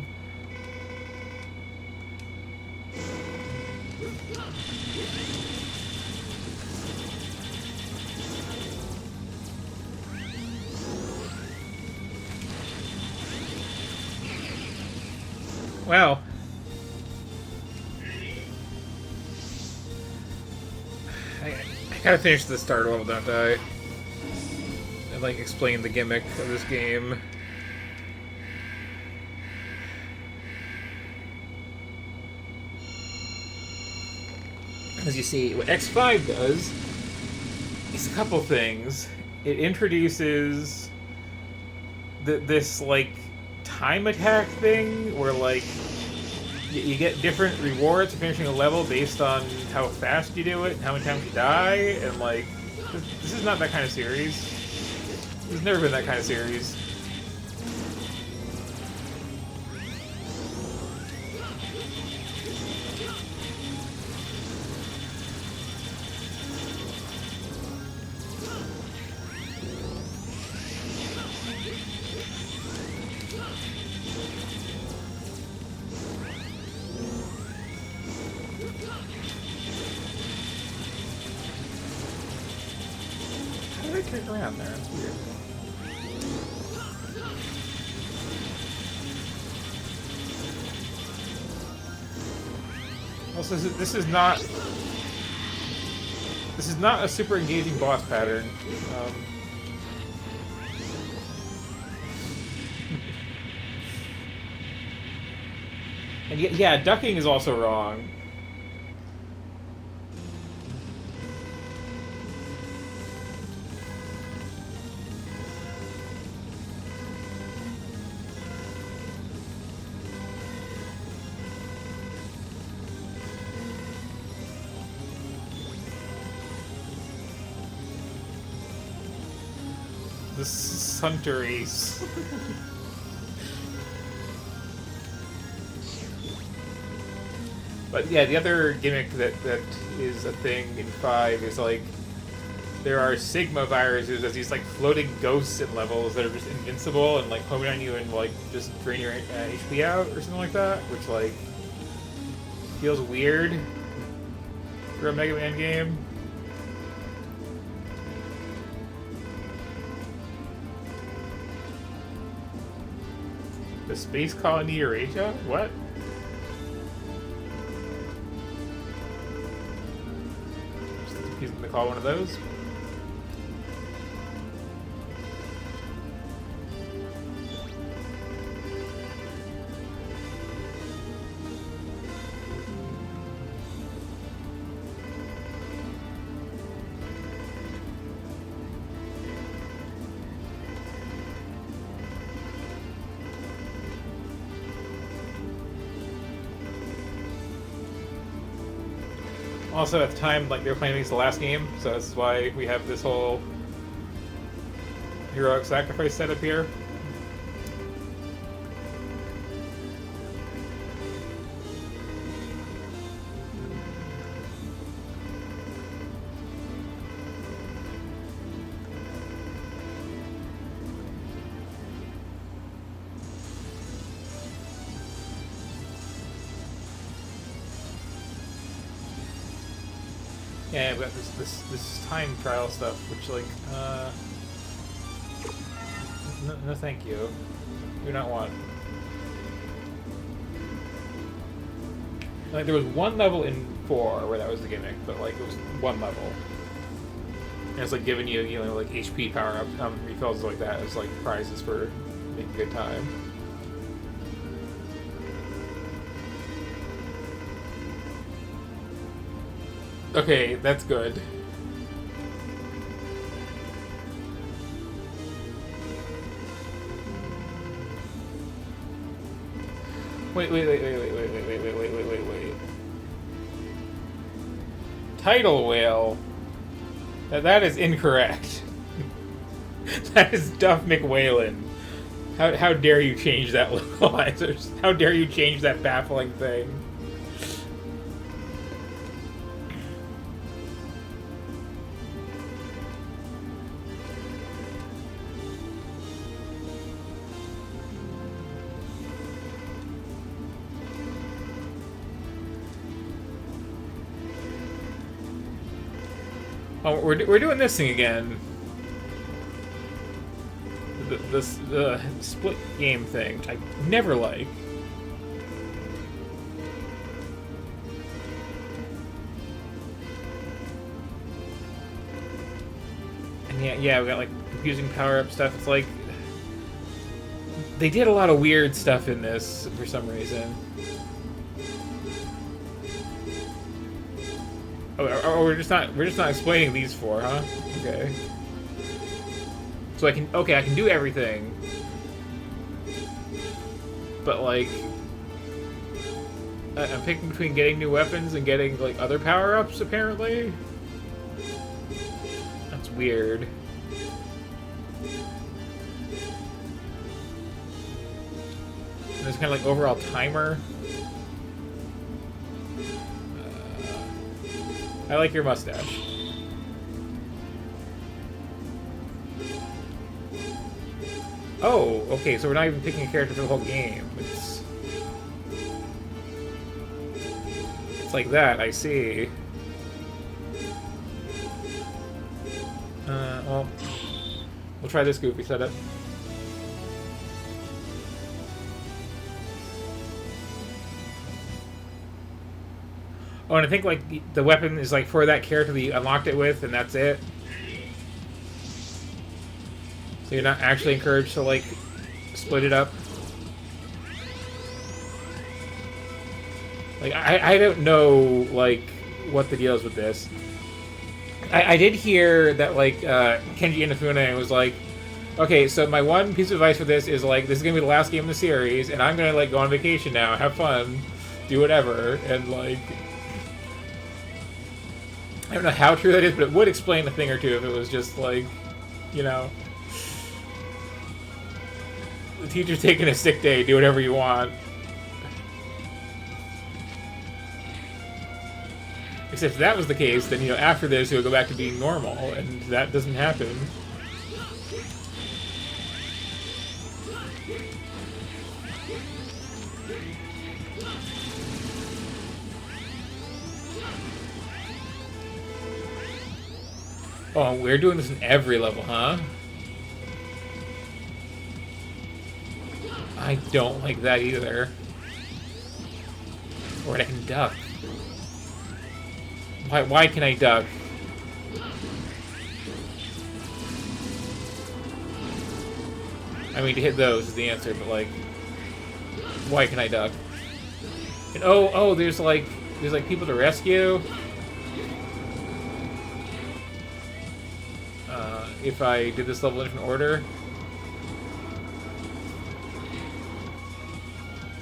Wow. I gotta finish the starter level, don't I? And like explain the gimmick of this game. As you see, what X5 does is a couple things. It introduces this like time attack thing where like you get different rewards for finishing a level based on how fast you do it and how many times you die, and like this is not that kind of series. There's never been that kind of series. Kick around there. It's weird. Also, this is not a super engaging boss pattern. And yeah, ducking is also wrong. The Suntories. But yeah, the other gimmick that is a thing in 5 is like there are Sigma viruses as these like floating ghosts in levels that are just invincible and like homing on you and like just drain your HP out or something like that, which like feels weird. for a Mega Man game. The Space Colony Eurasia? What? Just confusing to call one of those. Also, at the time, like, they were planning the last game, so that's why we have this whole heroic sacrifice setup here. Yeah, we got this time trial stuff, which like no thank you. Do not want. Like there was one level in 4 where that was the gimmick, but like it was one level. And it's like giving you know like HP power ups, refills like that as like prizes for making a good time. Okay, that's good. Wait. Tidal whale. That is incorrect. That is Duff McWhalen. How dare you change that localizers? How dare you change that baffling thing? Oh, we're doing this thing again. The split game thing. I never like. And yeah, we got like confusing power-up stuff. It's like they did a lot of weird stuff in this for some reason. Oh, we're just not explaining these four, huh? Okay. So I can do everything. But like I'm picking between getting new weapons and getting like other power-ups apparently. That's weird. And there's kind of like overall timer. I like your mustache. Oh, okay, so we're not even picking a character for the whole game. It's like that, I see. Well, we'll try this goofy setup. Oh, and I think like the weapon is like for that character that you unlocked it with, and that's it. So you're not actually encouraged to like split it up. Like I don't know like what the deal is with this. I did hear that like Kenji Inafune was like, okay, so my one piece of advice for this is like this is gonna be the last game in the series, and I'm gonna like go on vacation now, have fun, do whatever, and like. I don't know how true that is, but it would explain a thing or two if it was just like, you know, the teacher's taking a sick day, do whatever you want. Except if that was the case, then, you know, after this, he'll go back to being normal, and that doesn't happen. Oh, we're doing this in every level, huh? I don't like that either. Or I can duck. Why can I duck? I mean, to hit those is the answer, but like, why can I duck? And oh, there's like people to rescue. If I did this level in different order.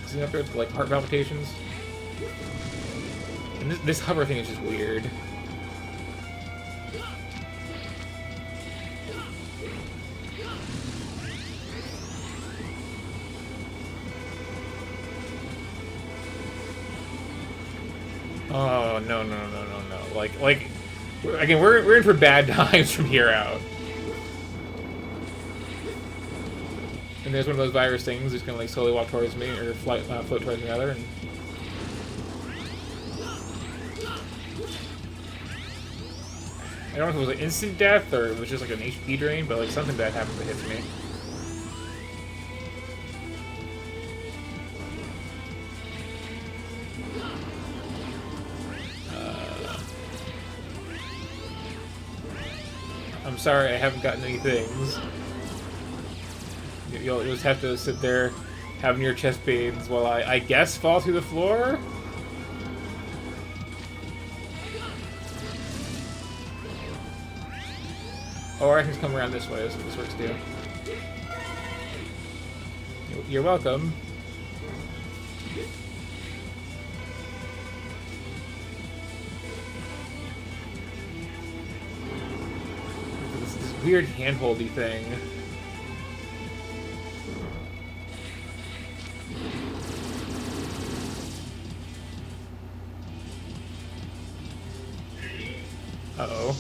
See up there with, like, heart palpitations? And this hover thing is just weird. Oh, no. Like, again, we're in for bad times from here out. And there's one of those virus things that's gonna like slowly walk towards me, or float towards me rather. And I don't know if it was like instant death or it was just like an HP drain, but like something bad happened that hits me. I'm sorry, I haven't gotten any things. You'll just have to sit there having your chest pains while I guess, fall through the floor? Or I can just come around this way, that's what this works too. You're welcome. This weird handholdy thing. Uh-oh.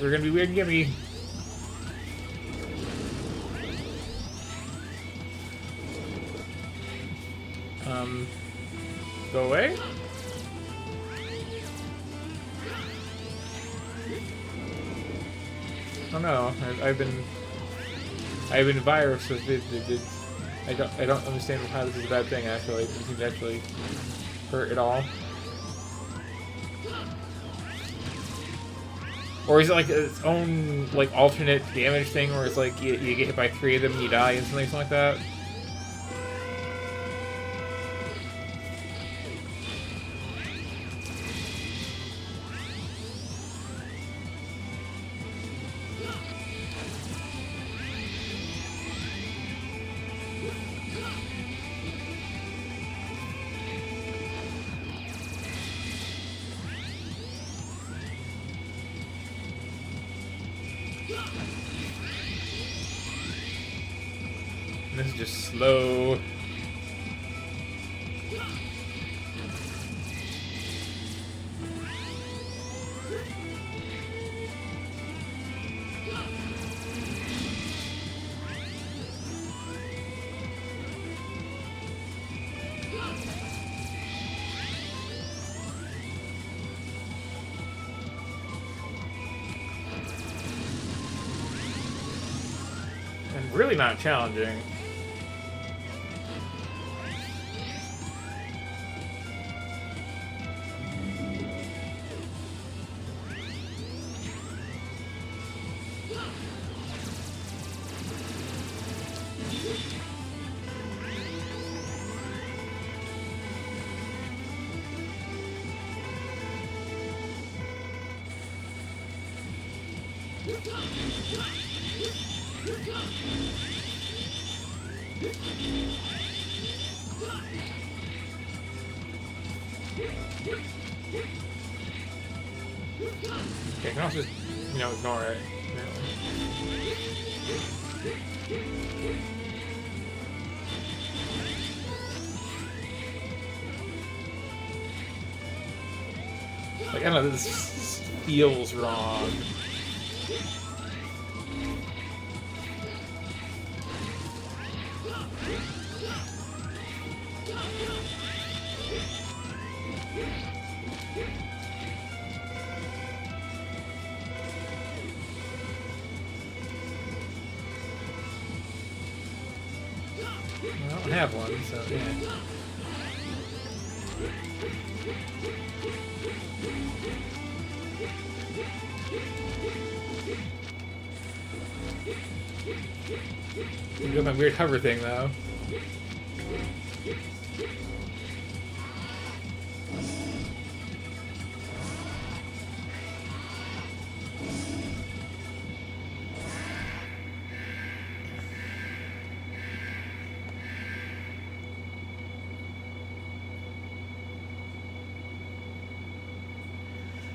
We're gonna be weird and gimme. Go away? Oh no, I've been virused. I don't understand how this is a bad thing. Actually, it doesn't seem to actually hurt at all. Or is it like its own like alternate damage thing, where it's like you get hit by 3 of them and you die instantly, something like that? This is just slow. And really not challenging. Okay, I can also just, ignore it. Like, I don't know, this feels wrong. I don't have one, so yeah. You got my weird hover thing though.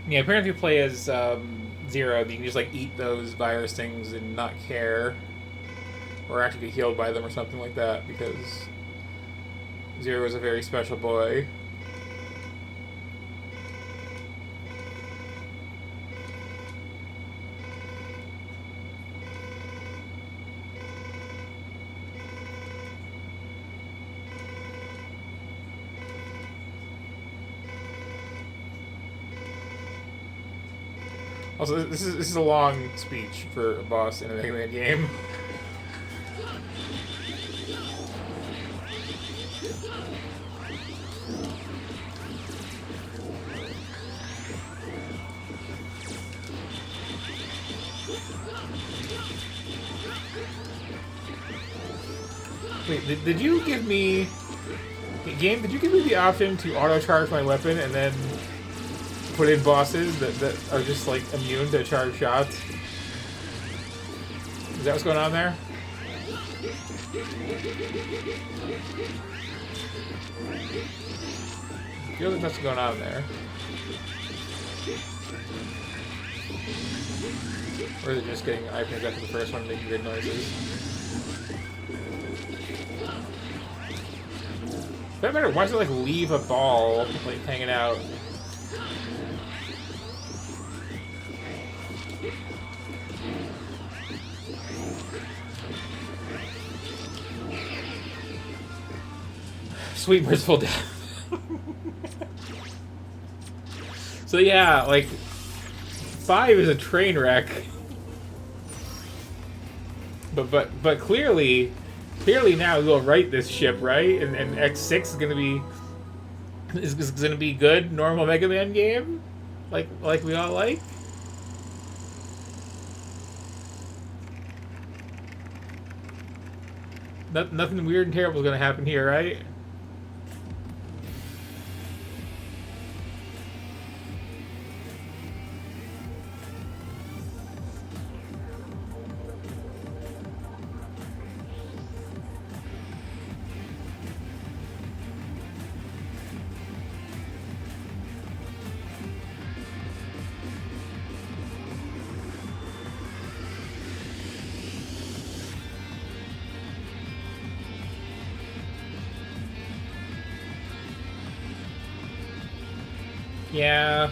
Yeah, apparently if you play as Zero, you can just like eat those virus things and not care, or actually get healed by them or something like that, because Zero is a very special boy. Also, this is a long speech for a boss in a Mega Man game. Wait, did you give me... Game, did you give me the option to auto-charge my weapon and then put in bosses that are just like immune to charged shots? Is that what's going on there? I feel like that's what's going on there. Or is it just getting items after the first one making good noises? That matter, why does it like leave a ball like hanging out? Sweet merciful death. So yeah, like 5 is a train wreck. But clearly now we'll right this ship, right? And X6 is gonna be good normal Mega Man game, like we all like. Nothing weird and terrible is gonna happen here, right? Yeah.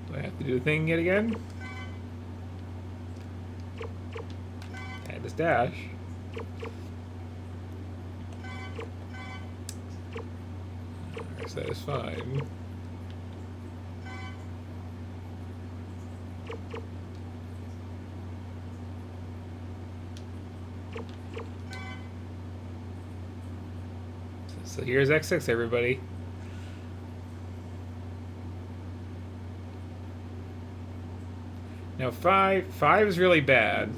Do I have to do the thing yet again? Add this dash. Alright, so that is fine. So here's X6, everybody. Now five is really bad,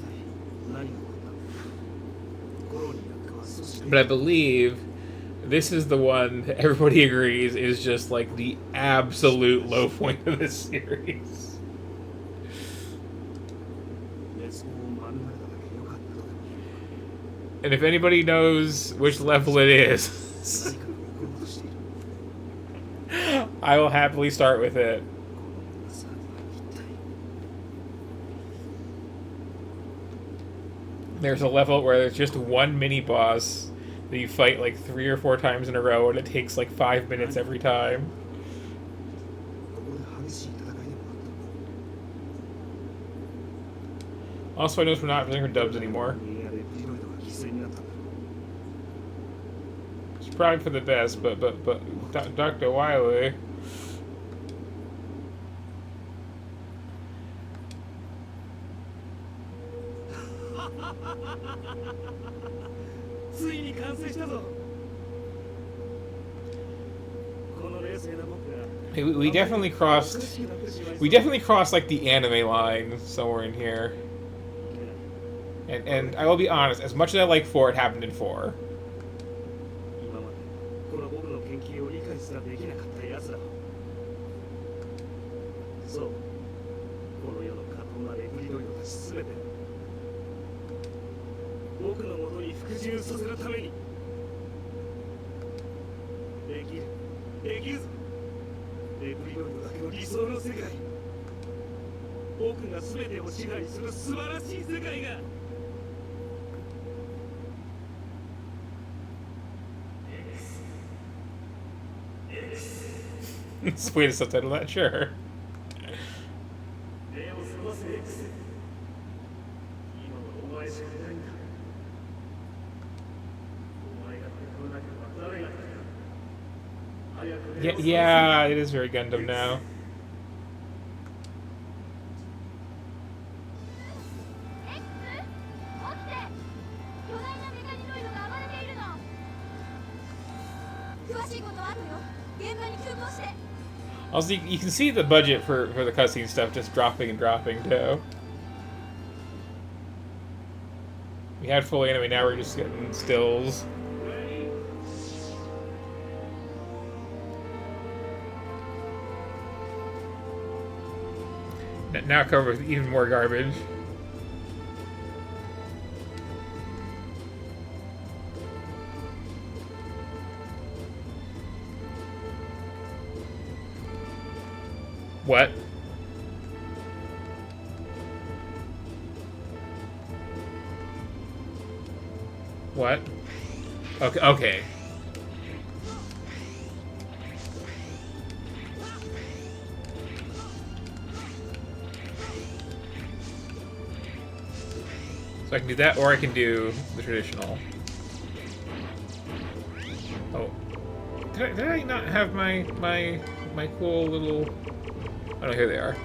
何が起こったコロニーなんかは阻止でき
but I believe this is the one that everybody agrees is just like the absolute low point of this series.
滅亡を免れただけ良かったとでも言う
And if anybody knows which level it is,
何かが起ころうとしている
I will happily start with it.
このサーブは一体
There's a level where there's just one mini boss that you fight like 3 or 4 times in a row, and it takes like 5 minutes every time.
ここで激しい戦いでもあった
Also, I notice we're not doing her dubs anymore.
エアでプリロイドが犠牲になったんだろ
It's probably for the best, but Dr. Wily.
ついに完成したぞこの冷静な僕が
We definitely crossed. We definitely crossed like the anime line somewhere in here. And I will be honest, as much as I like 4, it happened in 4.
今までこの僕の研究を理解すらできなかった奴らをそうこの世の過当なレプリドイドたち全て僕のもとに服従させるためにできるできるぞレプリドイドだけの理想の世界僕が全てを支配する素晴らしい世界が
Way to subtitle that, sure.
目を覚ませ X 今はお前しかいないんだお前がこの中は誰が早く目を覚ませ
Yeah, it is very Gundam now.
X 起きて巨大なメカニロイドが暴れているの詳しいことあるよ現場に急行して
Also, you can see the budget for the cutscene stuff just dropping and dropping, too. We had full anime, now we're just getting stills. Now covered with even more garbage. What? What? Okay, okay. So I can do that, or I can do the traditional. Oh. Did I not have my cool little... Oh no, here they are.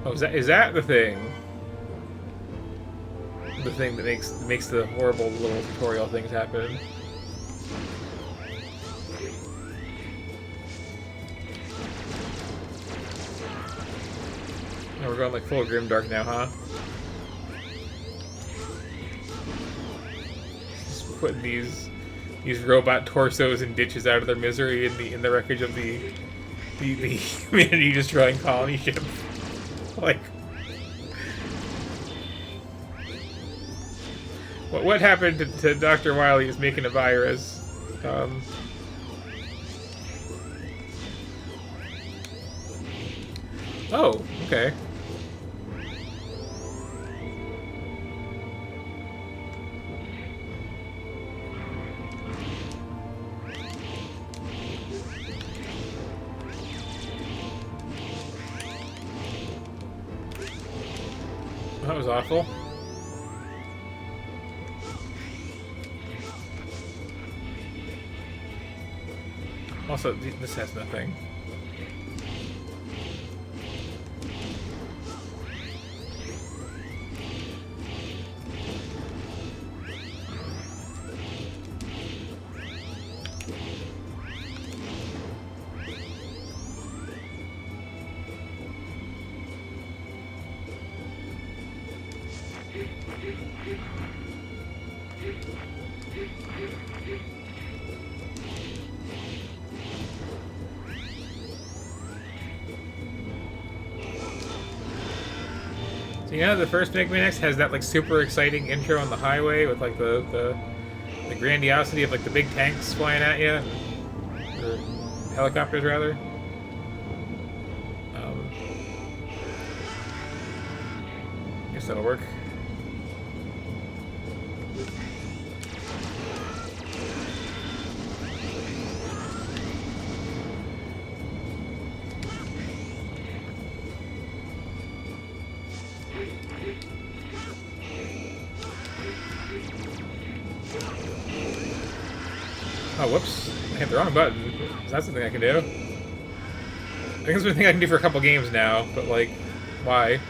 Oh, is that the thing? The thing that makes the horrible little tutorial things happen. Oh, we're going like full Grimdark now, huh? Just putting these robot torsos and ditches out of their misery in the wreckage of the humanity destroying colony ship. Like, what happened to Dr. Wily is making a virus? Oh, okay. That was awful. Also, this has nothing. So, you know, the first Mega Man X has that like super exciting intro on the highway with like the grandiosity of like the big tanks flying at you, or helicopters rather. Guess that'll work. Oh, whoops. I hit the wrong button. That's the thing I can do. I think that's the thing I can do for a couple games now, but, like, why?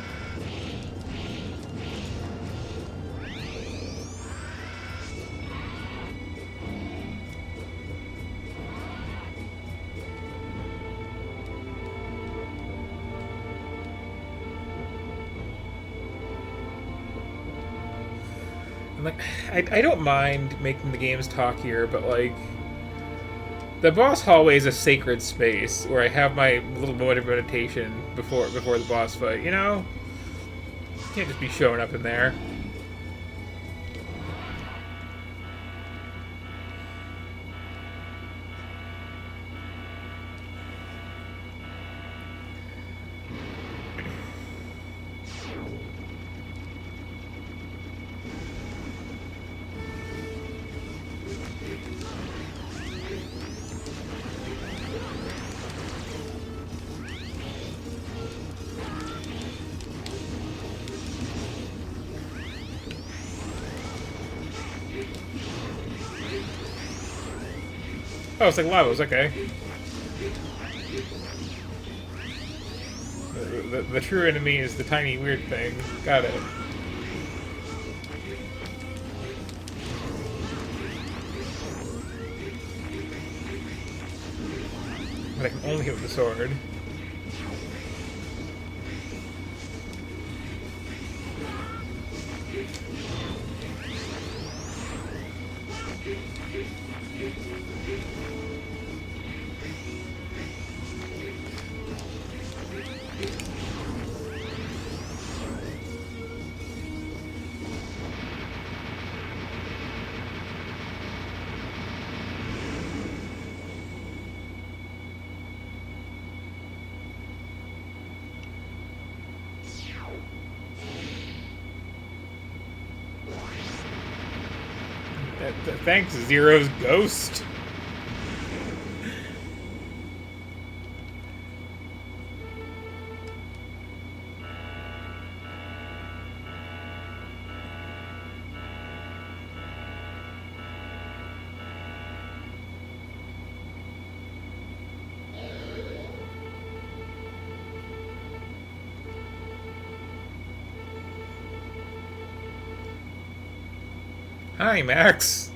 Like, I don't mind making the games talkier, but like the boss hallway is a sacred space where I have my little moment of meditation before the boss fight. You know, you can't just be showing up in there. Oh, it's like lava. It's okay. The true enemy is the tiny weird thing. Got it. But I can only hit with the sword. Thanks, Zero's ghost. Hi, Max.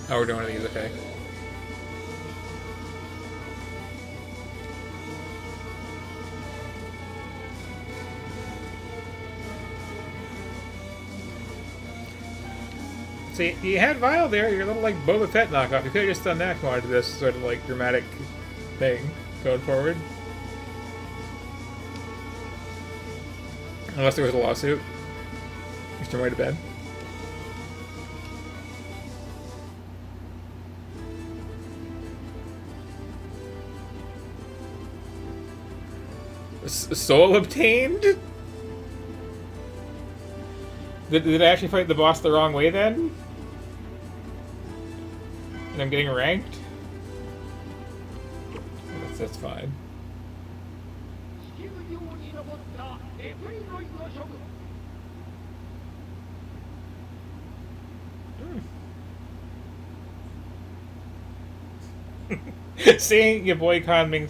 Oh, we're doing one of these, okay. See, you had Vile there, your little, like, Boba Fett knockoff. You could have just done that if you wanted to do this sort of, like, dramatic thing going forward. Unless there was a lawsuit. Which there might have been. Soul obtained? Did I actually fight the boss the wrong way then? And I'm getting ranked? That's fine.
地球上に残ったレプリノイド諸君
Seeing your boy Kong Ming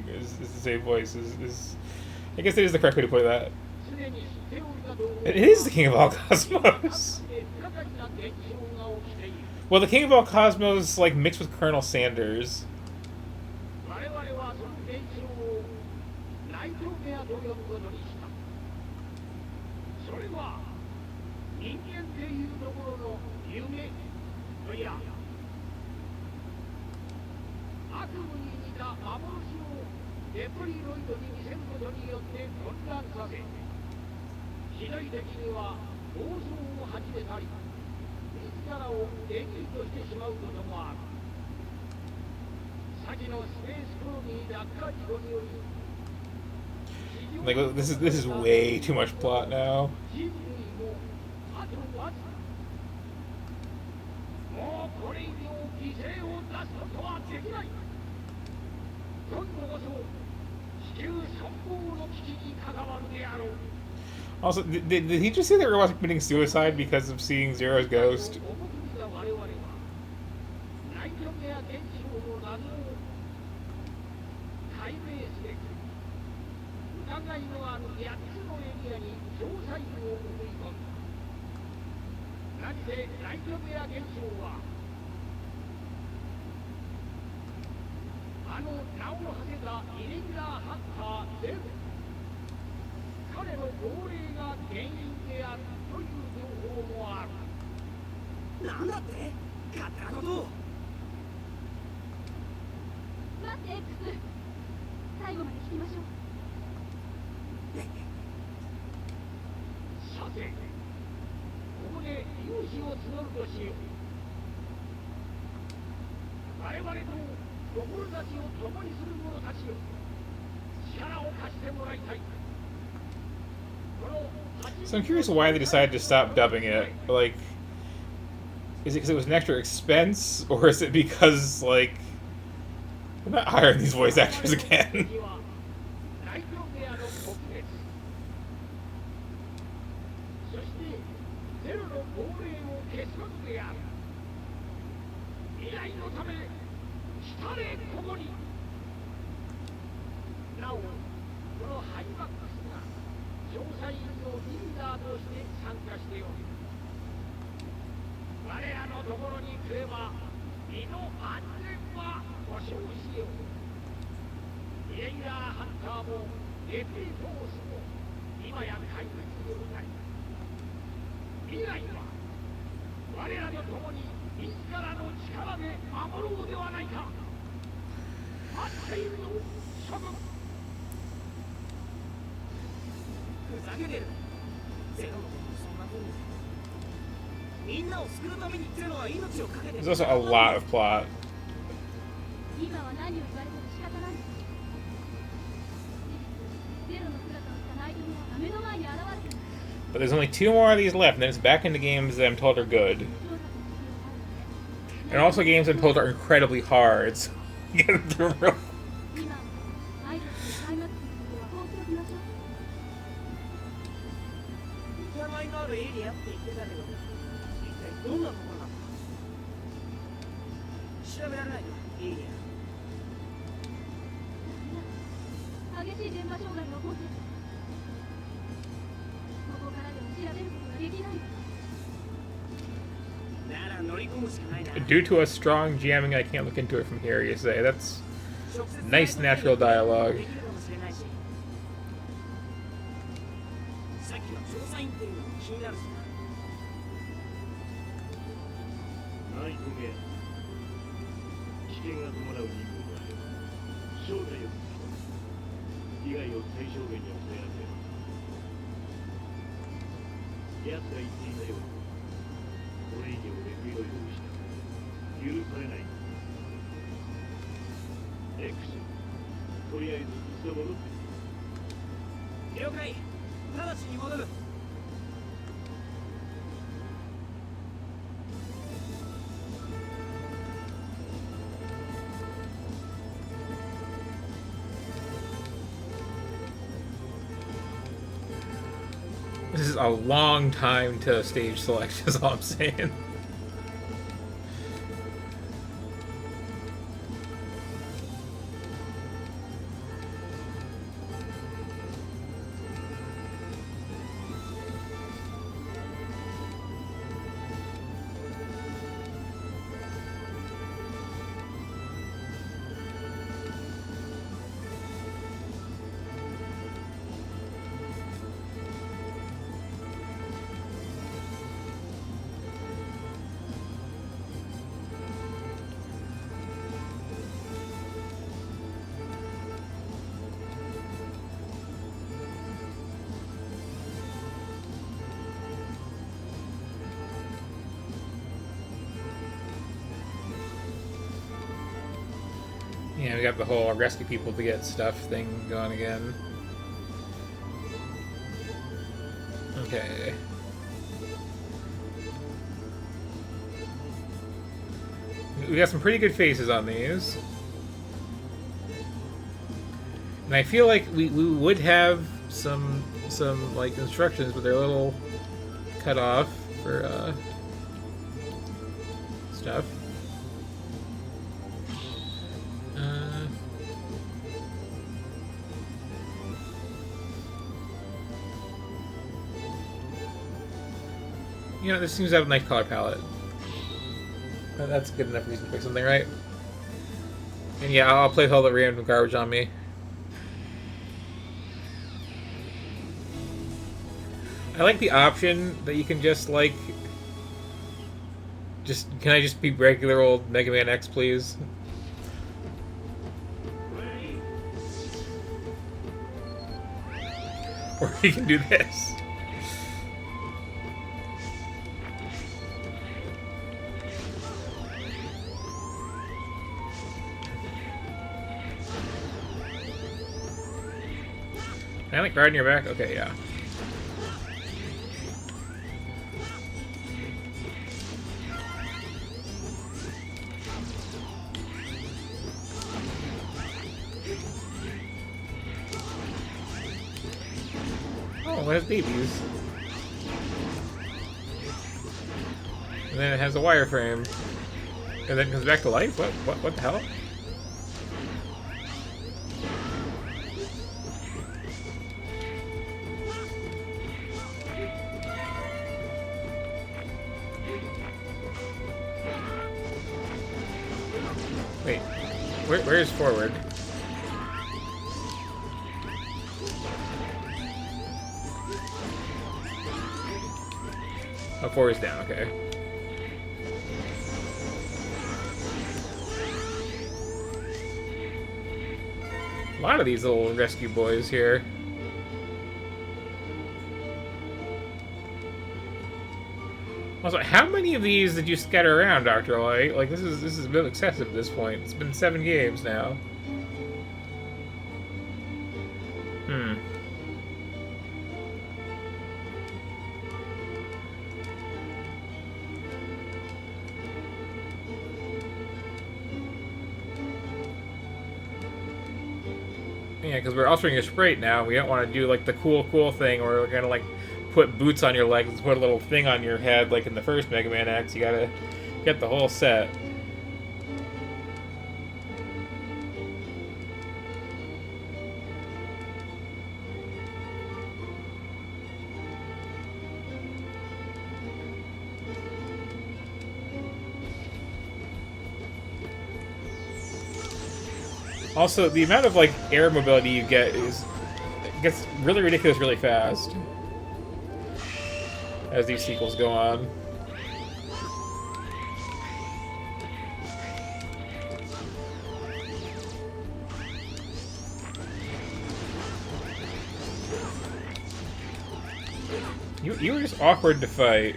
is the same voice is I guess it is the correct way to put that.
常に知っておるかと思う
It is the King of All Cosmos.
で不可解な現象が起きている
Well, the King of All Cosmos like mixed with Colonel Sanders.
我々はその現象をナイトメアと呼ぶことにしたそれは人間っていうところの夢いや悪夢に似た幻をレプリロイドに見せることによって混乱させ次第的には暴走を始めたり自らを電撃としてしまうこともある先のスペースコロニー奪還事故により
Like this is way too much plot now.
人類もあとわずかもうこれ以上犠牲を出すことはできない今度こそ地球存亡の危機に関わるであろう
Also, did he just say that robots are committing suicide because of seeing Zero's ghost?
我々はナイトメア現象の謎を解明すべく疑いのある8つのエリアに調査員を送り込んだ何せナイトメア現象はあの名を馳せたイレギュラーハンターゼロ彼の亡霊が原因であるという情報もある
なんだって勝手なことを
待って X 最後まで聞きましょう
さてここで勇姿を募るとしよう我々と志を共にする者たちよ力を貸してもらいたい
So I'm curious why they decided to stop dubbing it. Like, is it because it was an extra expense, or is it because like they're not hiring these voice actors again?
そしてゼロの亡霊を消すことである未来のため来れここになおこのハイマックスが調査員のリーダーとして参加しておる我らのところに来れば身の安全は保証しようイレギュラーハンターもレプリフォースも今や壊滅状態未来は我らと共に自らの力で守ろうではないか待っているぞ諸君
ふざけてるゼロのことそんな風にみんなを救うためにゼロは命をかけて
There's also a lot of plot.
今は何を言われても仕方ないゼロの姿をしたナイトメアが目の前に現れて
But there's only 2 more of these left, and then it's back into games that I'm told are good. And also games I'm told are incredibly hard, so get them through real
今はアイドルと開幕することは放っておきましょう
疑いのあるエリアって言ってたけど一体どんなところなのか調べられないかエリア
激しい電波障害が起こっているここからでも調べることができない
なら乗り込むしかないな
Due to a strong jamming, I can't look into it from here, you say. That's
直接
nice natural dialogue.
できるかもしれないしさっきの調査員っていうのも気になるしなナイトメア危険が伴う任務があれば正体を被害を最小限に抑えられれば奴が言っていたようにこれ以上レプリロイドをした許されない X とりあえず一度戻って了解直ちに戻る
is a long time to stage select, is all I'm saying. Yeah, we got the whole rescue people to get stuff thing going again. Okay. We got some pretty good faces on these. And I feel like we would have some like instructions, but they're a little cut off for stuff. You know, this seems to have a nice color palette. That's good enough reason to pick something, right? And yeah, I'll play all the random garbage on me. I like the option that you can just, like... Can I just be regular old Mega Man X, please? Or you can do this. Can I like ride on your back? Okay, yeah. Oh, it has babies. And then it has a wireframe. And then it comes back to life? What the hell? Wait, where's forward? Oh, forward's down, okay. A lot of these little rescue boys here. Also, how many of these did you scatter around, Dr. Light? Like, this is a bit excessive at this point. It's been 7 games now. Yeah, because we're altering your sprite now. We don't want to do, like, the cool thing where we're gonna, like, put boots on your legs and put a little thing on your head like in the first Mega Man X. You gotta get the whole set. Also, the amount of like air mobility you get gets really ridiculous really fast as these sequels go on. You were just awkward to fight.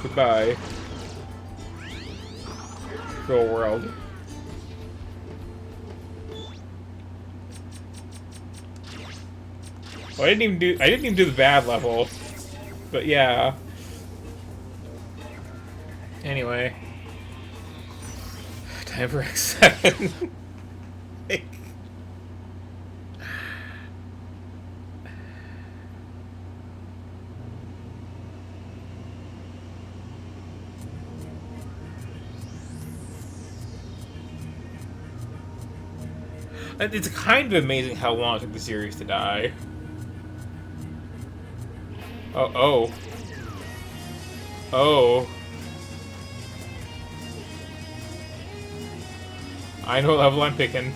Goodbye. Cruel world. Well, I didn't even do the bad level. But yeah. Anyway. Time for X7. It's kind of amazing how long it took the series to die. Oh. I know what level I'm picking.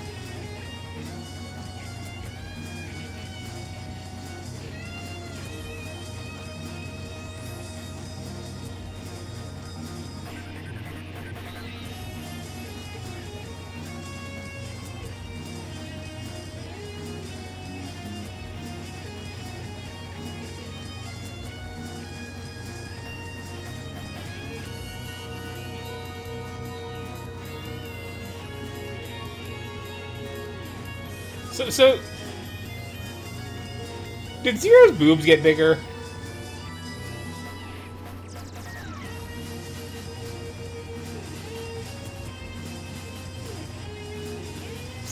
So, did Zero's boobs get bigger?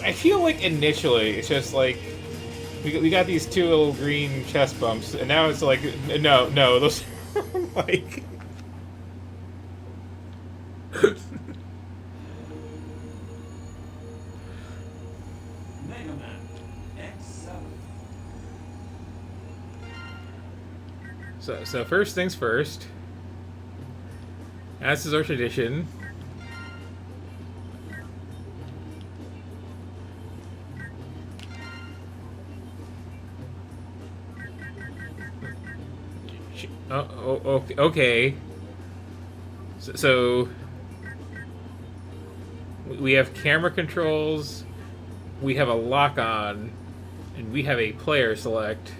I feel like initially it's just like we got these two little green chest bumps, and now it's like no, those like. So first things first, as is our tradition, okay. So we have camera controls, we have a lock-on, and we have a player select.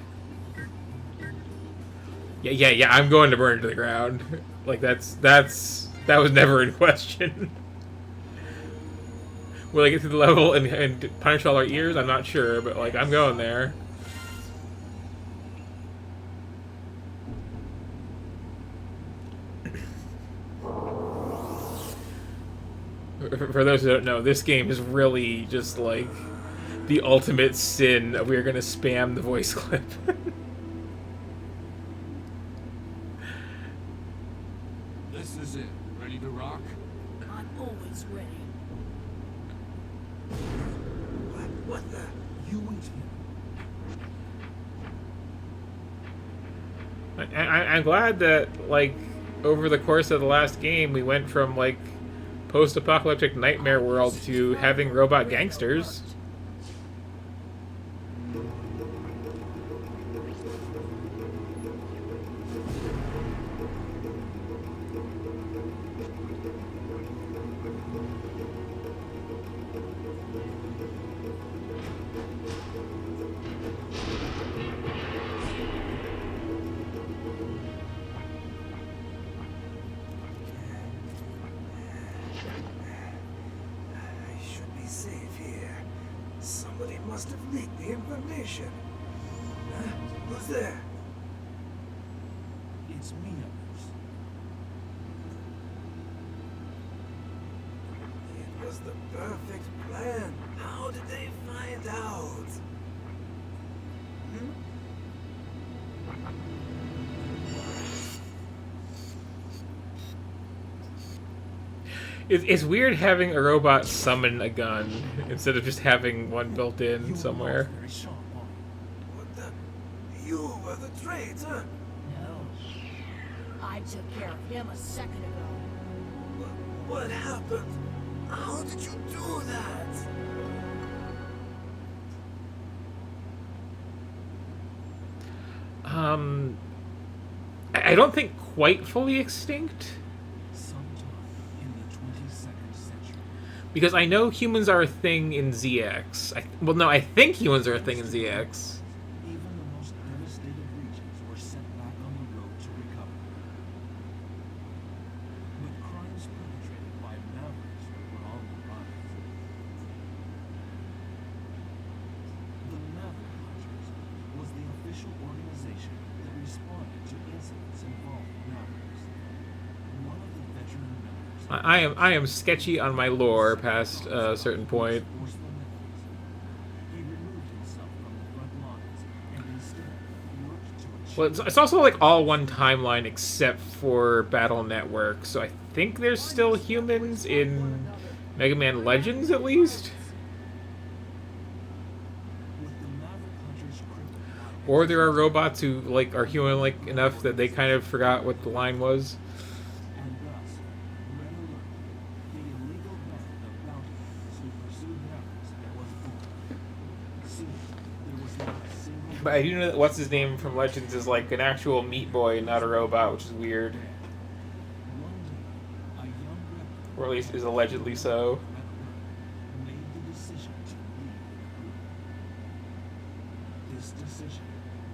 Yeah, I'm going to burn to the ground. Like, that was never in question. Will I get to the level and punish all our ears? I'm not sure, but, like, I'm going there. For those who don't know, this game is really just, like, the ultimate sin of we're going to spam the voice clip.
This is it. Ready to rock?
I'm always ready.
What the? You wait here.
I'm glad that, like, over the course of the last game, we went from, like, post-apocalyptic nightmare world to having robot gangsters.
Somebody must have leaked the information. Who's there? It's me, Others. It was the perfect plan. How did they find out?
It's weird having a robot summon a gun instead of just having one built in somewhere.
What the? You were the traitor?
No. I took care of him a second ago.
What happened? How did you do that?
I don't think quite fully extinct. Because I know humans are a thing in ZX. I think humans are a thing in ZX.
Even the most devastated regions were sent back on the road to recovery. But crimes perpetrated by Mavericks were on the rise. The Maverick Hunters was the official organization that responded to incidents involving Mavericks. One of the veteran members
I am sketchy on my lore past a certain point. Well, it's also like all one timeline except for Battle Network, so I think there's still humans in Mega Man Legends at least. Or there are robots who like are human-like enough that they kind of forgot what the line was.
And thus, Red Alert, the illegal band of bounty hunters who pursued Mavericks, was born. Soon, there was not a single...
But I do know that what's his name from Legends is like an actual Meat Boy, not a robot, which is weird.
One day, a young rebel
Or at least is allegedly so.
Red Alert made the decision to leave the group. This decision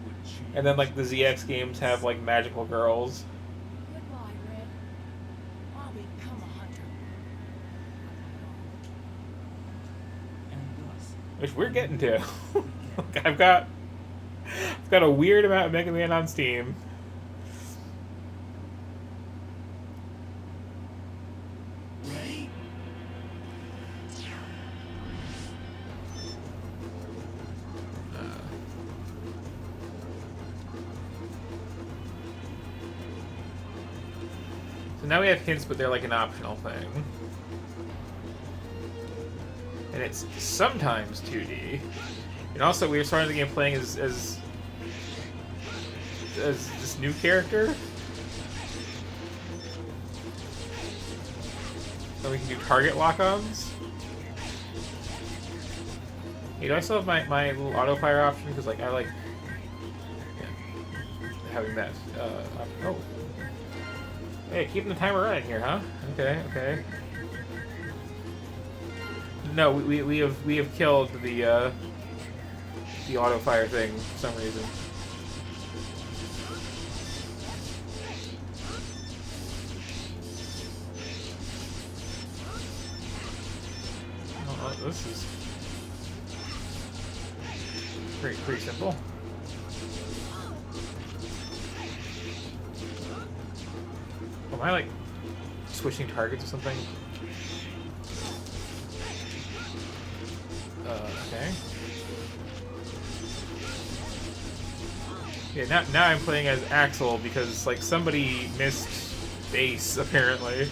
would change...
And then like the ZX games have like magical girls.
Goodbye, Red. I'll become a hunter.
And thus,
Which we're getting to. I've got a weird amount of Mega Man on Steam. So now we have hints, but they're like an optional thing. And it's sometimes 2D. And also, we were starting the game playing as this new character. So we can do target lock-ons. Hey, do I still have my little auto-fire option? Because like I like having that. Oh, hey, keeping the timer running here, huh? Okay, okay. No, we have killed the auto fire thing for some reason. Oh, this is pretty simple. Am I like switching targets or something? Okay. Yeah, now I'm playing as Axel because like somebody missed base apparently.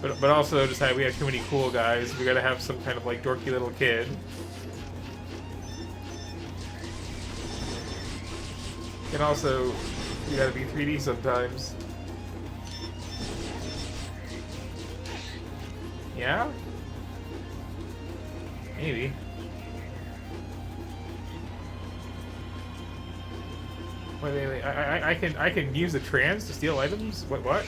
But also decided we have too many cool guys. We gotta have some kind of like dorky little kid. And also, you gotta be 3D sometimes. Yeah? Maybe. Wait. I can use the trans to steal items? What?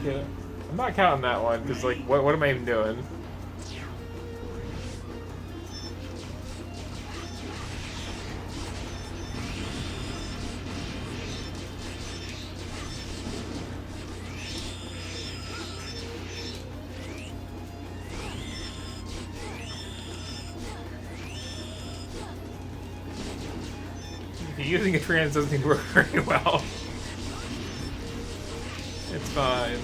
Yeah, I'm not counting that one because, like, what am I even doing? Using a trans doesn't seem to work very well. It's fine.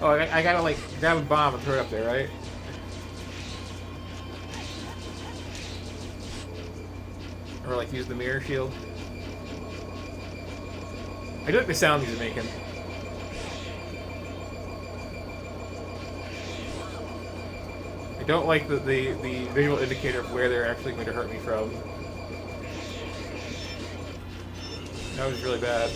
Oh, I gotta like grab a bomb and throw it up there, right? Or like use the mirror shield. I do like the sound these are making. I don't like the visual indicator of where they're actually going to hurt me from. That was really bad.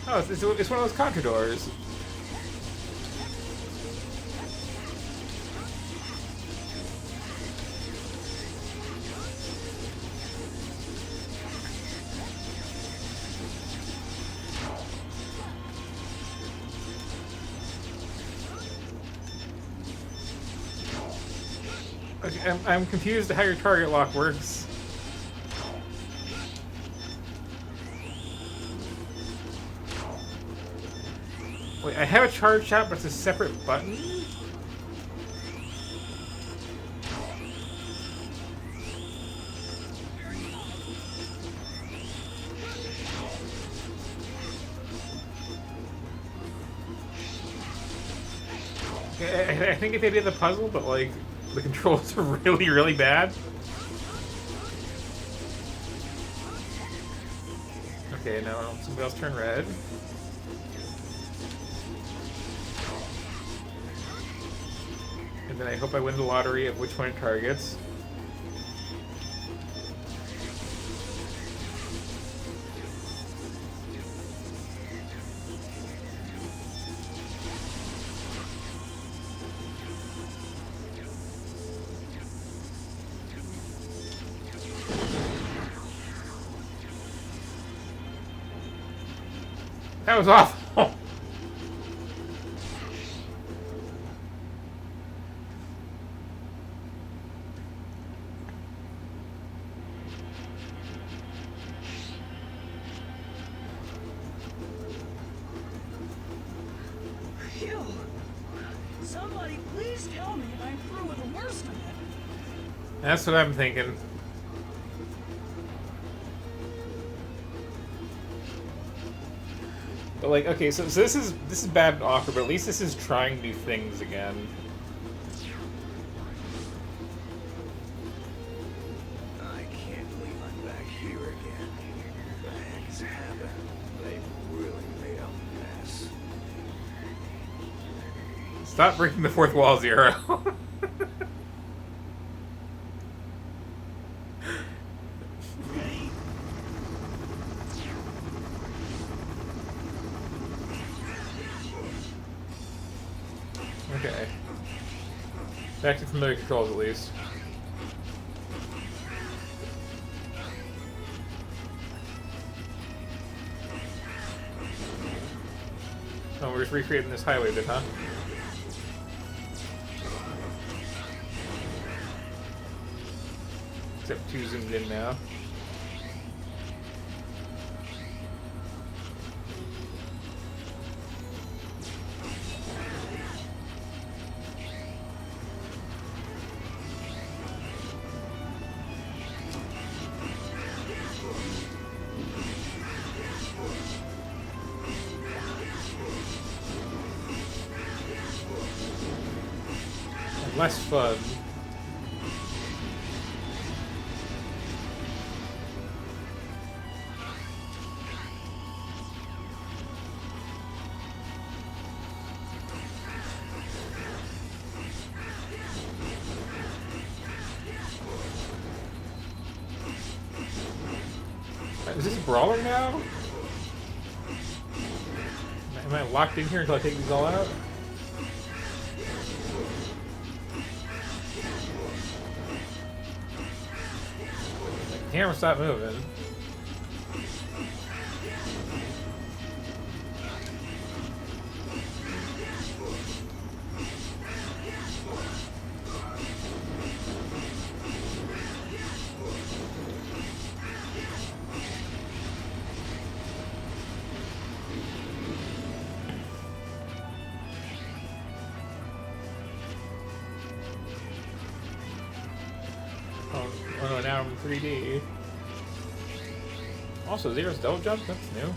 Oh, it's one of those contradors. I'm confused how your target lock works. Wait, I have a charge shot, but it's a separate button? I think if they did the puzzle, but like the controls are really, really bad. Okay, now somebody else turn red. And then I hope I win the lottery of which one it targets. That was awful.
Phew. Somebody please tell me I'm through with the worst of it.
That's what I'm thinking. But like, okay, so this is bad and awkward, but at least this is trying new things again.
I can't believe I'm back here again. What the heck has happened? They've really made a mess.
Stop breaking the fourth wall, Zero. Okay. Back to familiar controls, at least. Oh, we're just recreating this highway bit, huh? Except 2 zoomed in now. Less fun. Is this a brawler now? Am I locked in here until I take these all out? Camera, stop moving. Oh no, now I'm in 3D. Also, Zero's double jump? That's new.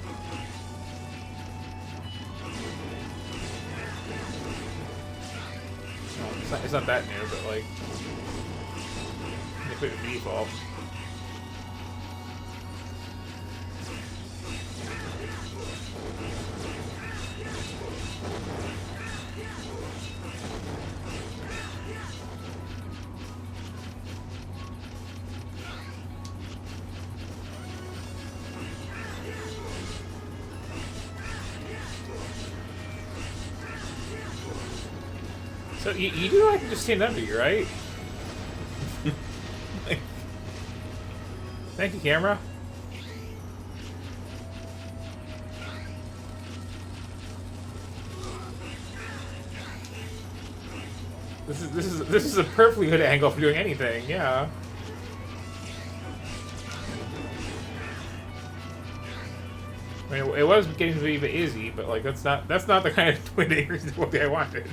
Oh, it's not that new, but like... They put it in default. So you do like to just stand under you, right? Like, thank you, camera. This is a perfectly good angle for doing anything. Yeah. I mean, it was getting to be a bit easy, but like that's not the kind of Twin Acres I wanted.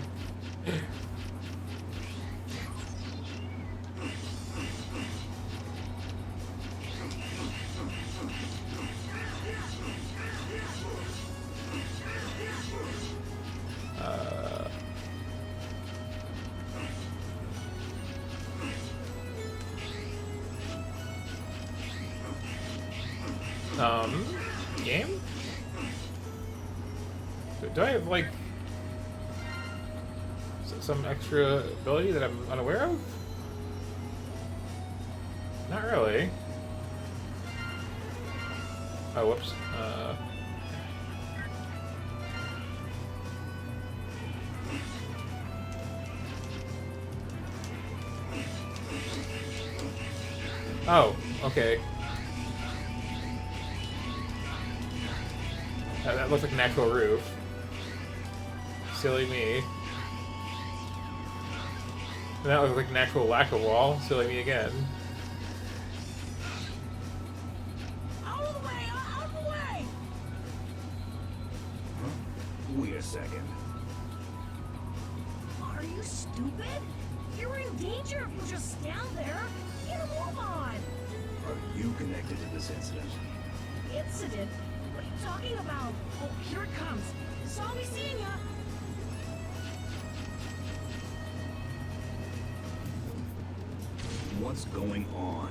Game? Do I have, like, some extra ability that I'm unaware of? Not really. Oh, whoops. Oh, okay. That looks like an actual roof. Silly me. And that looks like an actual lack of wall. Silly me again.
Out of the way! Out of the way!
Wait a second.
Are you stupid? You're in danger if you just stand there. Get a move on.
Are you connected to this incident?
Incident? What are you talking about? Oh, here it comes. Saw me seeing ya.
What's going on?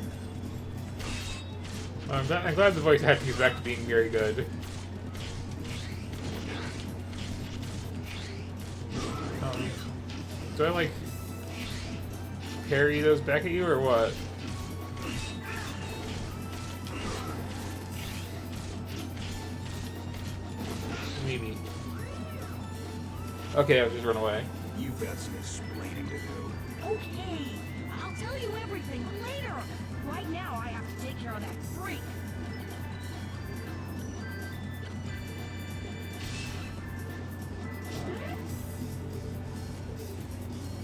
I'm glad the voice acting is back to being very good. Do I, like, parry those back at you, or what? Maybe. Okay, I'll just run away.
You've got some explaining to do.
Okay, I'll tell you everything later. Right now, I have to take care of that freak.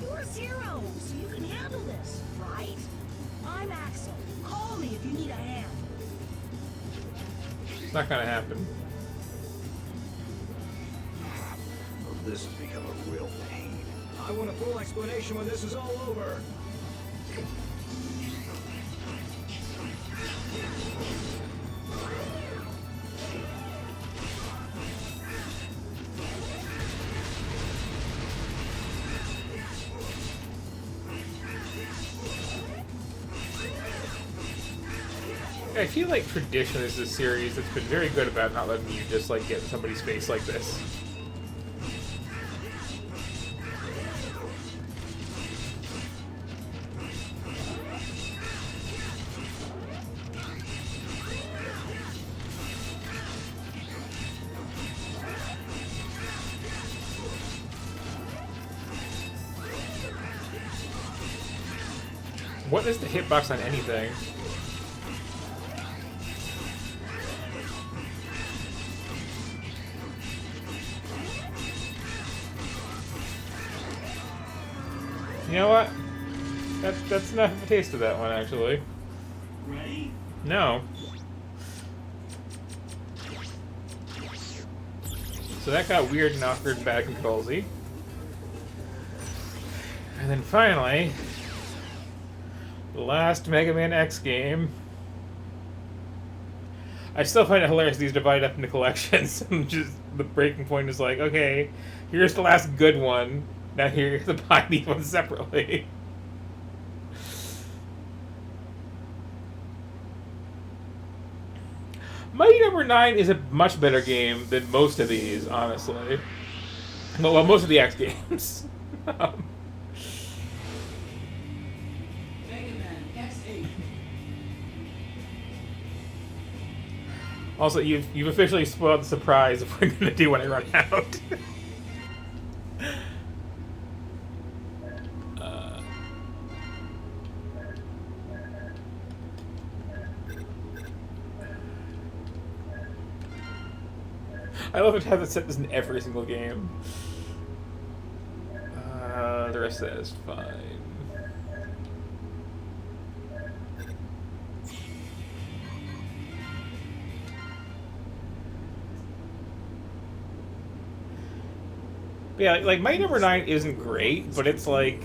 You're Zero, so you can handle this, right? I'm Axel. Call me if you need a hand.
It's not gonna happen.
This has become a real pain.
I want a full explanation when this is all over.
I feel like traditionally this is a series that's been very good about not letting you just like get in somebody's face like this. What is the hitbox on anything? You know what? That's not a taste of that one, actually.
Ready?
No. So that got weird and awkward and bad controlsy. And then finally, the last Mega Man X game. I still find it hilarious these divide up into collections. Just the breaking point is like, okay, here's the last good one. Now here you have to buy these ones separately. Mighty Number 9 is a much better game than most of these, honestly. Well, most of the X games.
Mega Man X8.
Also, you've officially spoiled the surprise of what we're gonna do when I run out. I love it how it set this in every single game. The rest of that is fine. But yeah, like Mighty Number 9 isn't great, but it's like...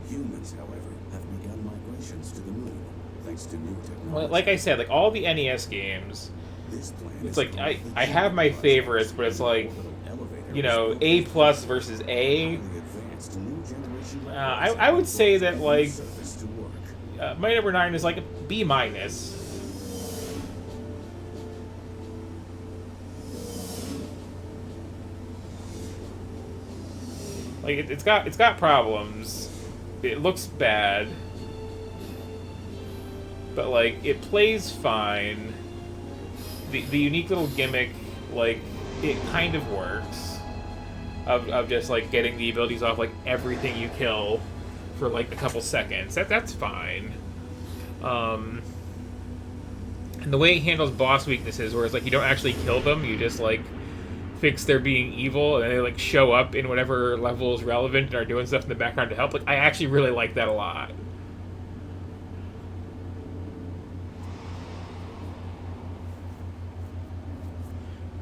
Humans, however, have begun migrations to the moon, thanks to new technology.
Like I said, like all the NES games,
This plan
it's
is
like
called the
I have my
Geo-Bus.
favorites, but it's like,
Elevator
you know,
is
A
built
plus versus A.
highly advanced new generation
I would say that like
surface to work.
Mighty Number 9 is like a B minus. Like it's got problems. It looks bad, but like it plays fine. The unique little gimmick, like it kind of works. Of just like getting the abilities off like everything you kill for like a couple seconds. That's fine. And the way it handles boss weaknesses, where it's like you don't actually kill them, you just like fix their being evil, and they like show up in whatever level is relevant and are doing stuff in the background to help. Like I actually really like that a lot.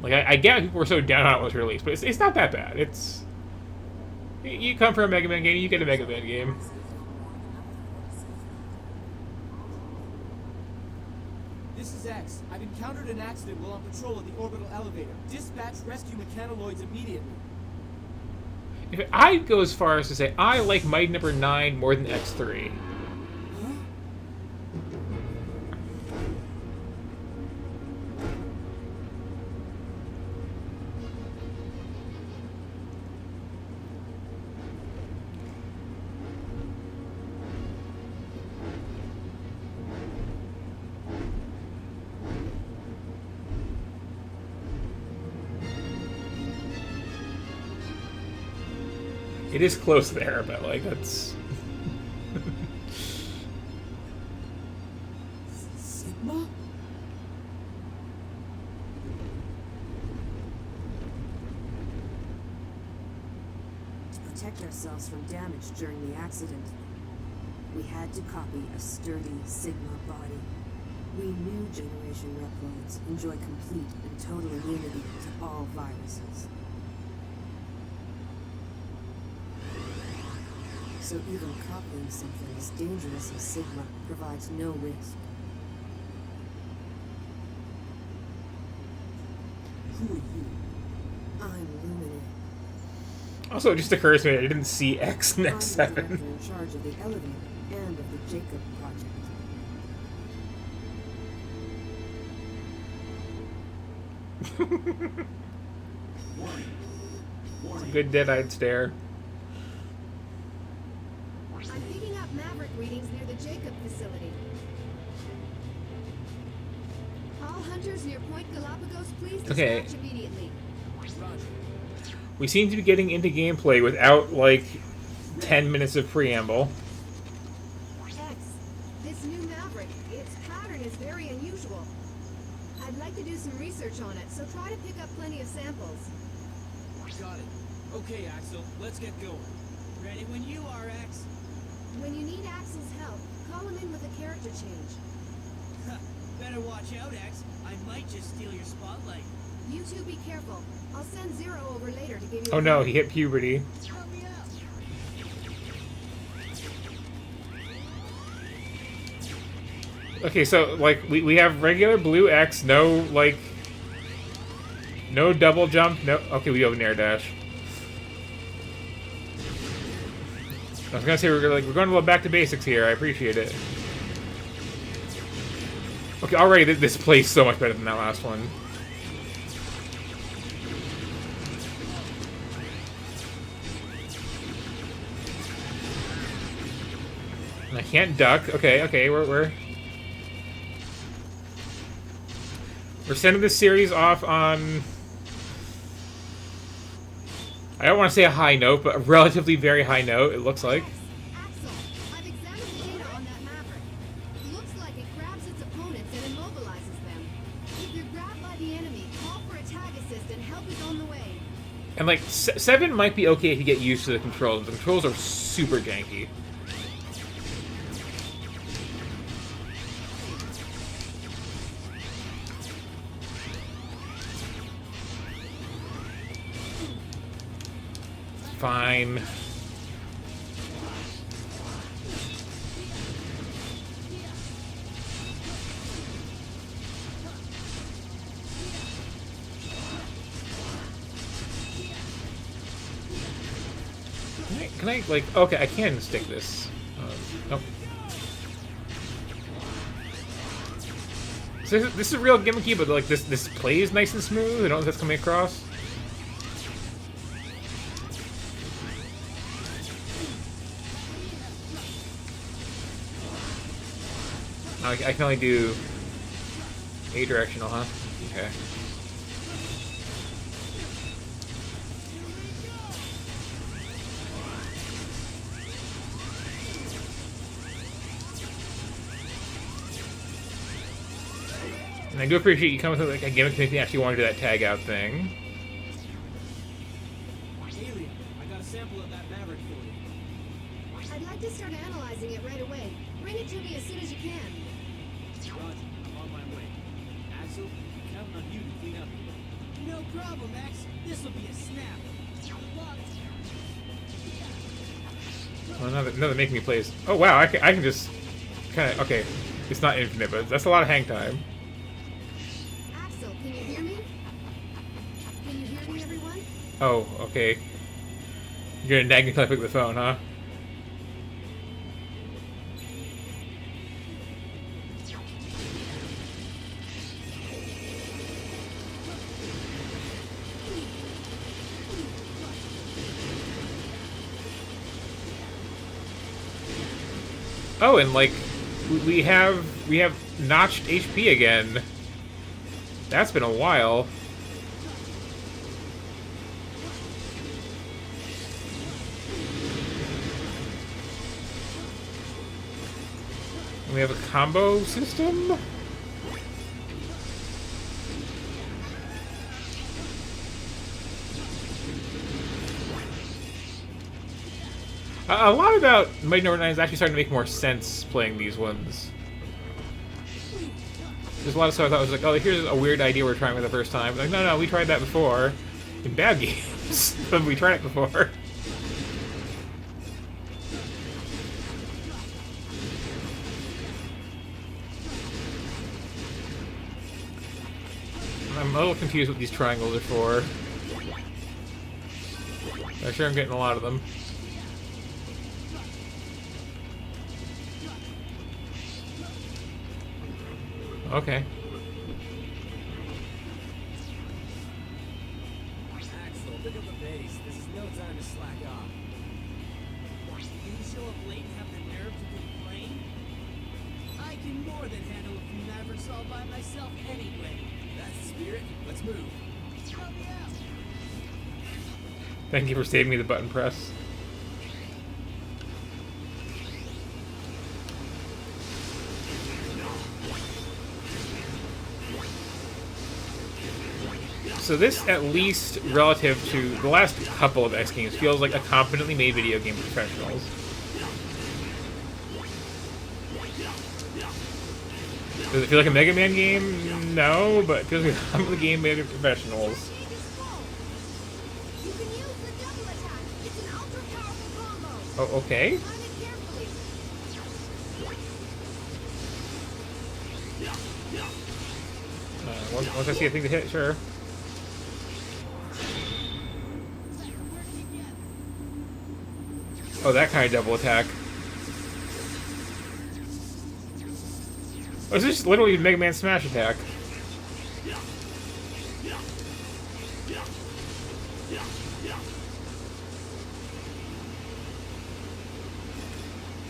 Like I get people were so down on it when it was released, but it's not that bad. It's you come from a Mega Man game, you get a Mega Man game.
This is X. I've encountered an accident while on patrol at the orbital elevator. Dispatch rescue mechanoloids immediately.
I'd go as far as to say I like Mighty Number 9 more than X3. It is close there, but like that's.
Sigma?
To protect ourselves from damage during the accident, we had to copy a sturdy Sigma body. We knew Generation Reploids enjoy complete and total immunity to all viruses. So even copying something as dangerous as Sigma provides no risk.
Who are you?
I'm Luminary.
Also, it just occurs to me I didn't see X
I'm
next
the director
7.
in charge of the elevator and of the Jacob project.
It's a good dead-eyed stare.
I'm picking up Maverick readings near the Jacob facility. All hunters near Point Galapagos, please dispatch
Okay.
immediately.
We seem to be getting into gameplay without, like, 10 minutes of preamble.
X, this new Maverick, its pattern is very unusual. I'd like to do some research on it, so try to pick up plenty of samples.
Got it. Okay, Axel, let's get going. Ready when you are, X.
When you need Axel's help, call him in with a character change.
Better watch out, X. I might just steal your spotlight.
You two be careful. I'll send Zero over later to give you
Oh
a
no,
hand.
he hit puberty.
Help me out.
Okay, so, like, we have regular blue X, no, like... No double jump, no... Okay, we have an air dash. I was gonna say, we're going a little back to basics here, I appreciate it. Okay, already this plays so much better than that last one. And I can't duck. Okay, we're sending this series off on... I don't want to say a high note, but a relatively very high note, it looks like.
Axel, I've examined the data on that Maverick. Looks like it grabs its opponents and immobilizes them. If you're grabbed by the enemy, call for a tag assist and help is on the way.
And like 7 might be okay if you get used to the controls. The controls are super janky. Fine. Can I, like, okay, I can stick this. Nope. So this is real gimmicky, but like this plays nice and smooth. I don't know if that's coming across. I can only do A-directional, huh? Okay. And I do appreciate you coming with like a gimmick to make me actually want to do that tag out thing.
Alien, I got a sample of that Maverick for you.
I'd like to start analyzing it right away. Bring it to me as soon as you can.
Roger, I'm on my way. Axel, I'm counting on you to clean up. No problem, Max. This'll be a snap.
Well, another making me plays. Oh wow, I can just kind of okay. It's not infinite, but that's a lot of hang time.
Axel, can you hear me? Can you hear me, everyone?
Oh, okay. You're gonna nag me until I pick up the phone, huh? Oh, and like we have notched HP again. That's been a while. We have a combo system? A lot about Mighty Number 9 is actually starting to make more sense playing these ones. There's a lot of stuff I thought was like, oh, here's a weird idea we're trying for the first time. Like, no, we tried that before. In bad games. But we tried it before. I'm a little confused what these triangles are for. I'm sure I'm getting a lot of them. Okay.
Axel, pick up the pace. This is no time to slack off. You show up late and have the nerve to complain? I can more than handle a few Mavericks all by myself anyway. That's the spirit. Let's move. Help me out.
Thank you for saving me the button press. So this, at least relative to the last couple of X games, feels like a competently made video game for professionals. Does it feel like a Mega Man game? No, but it feels like a competently game made for professionals.
You can use the double attack. It's an ultra powerful combo.
Oh, okay.
Time it carefully.
Once I see a thing to hit, sure. Oh, that kind of double attack. Oh, is this literally Mega Man Smash Attack?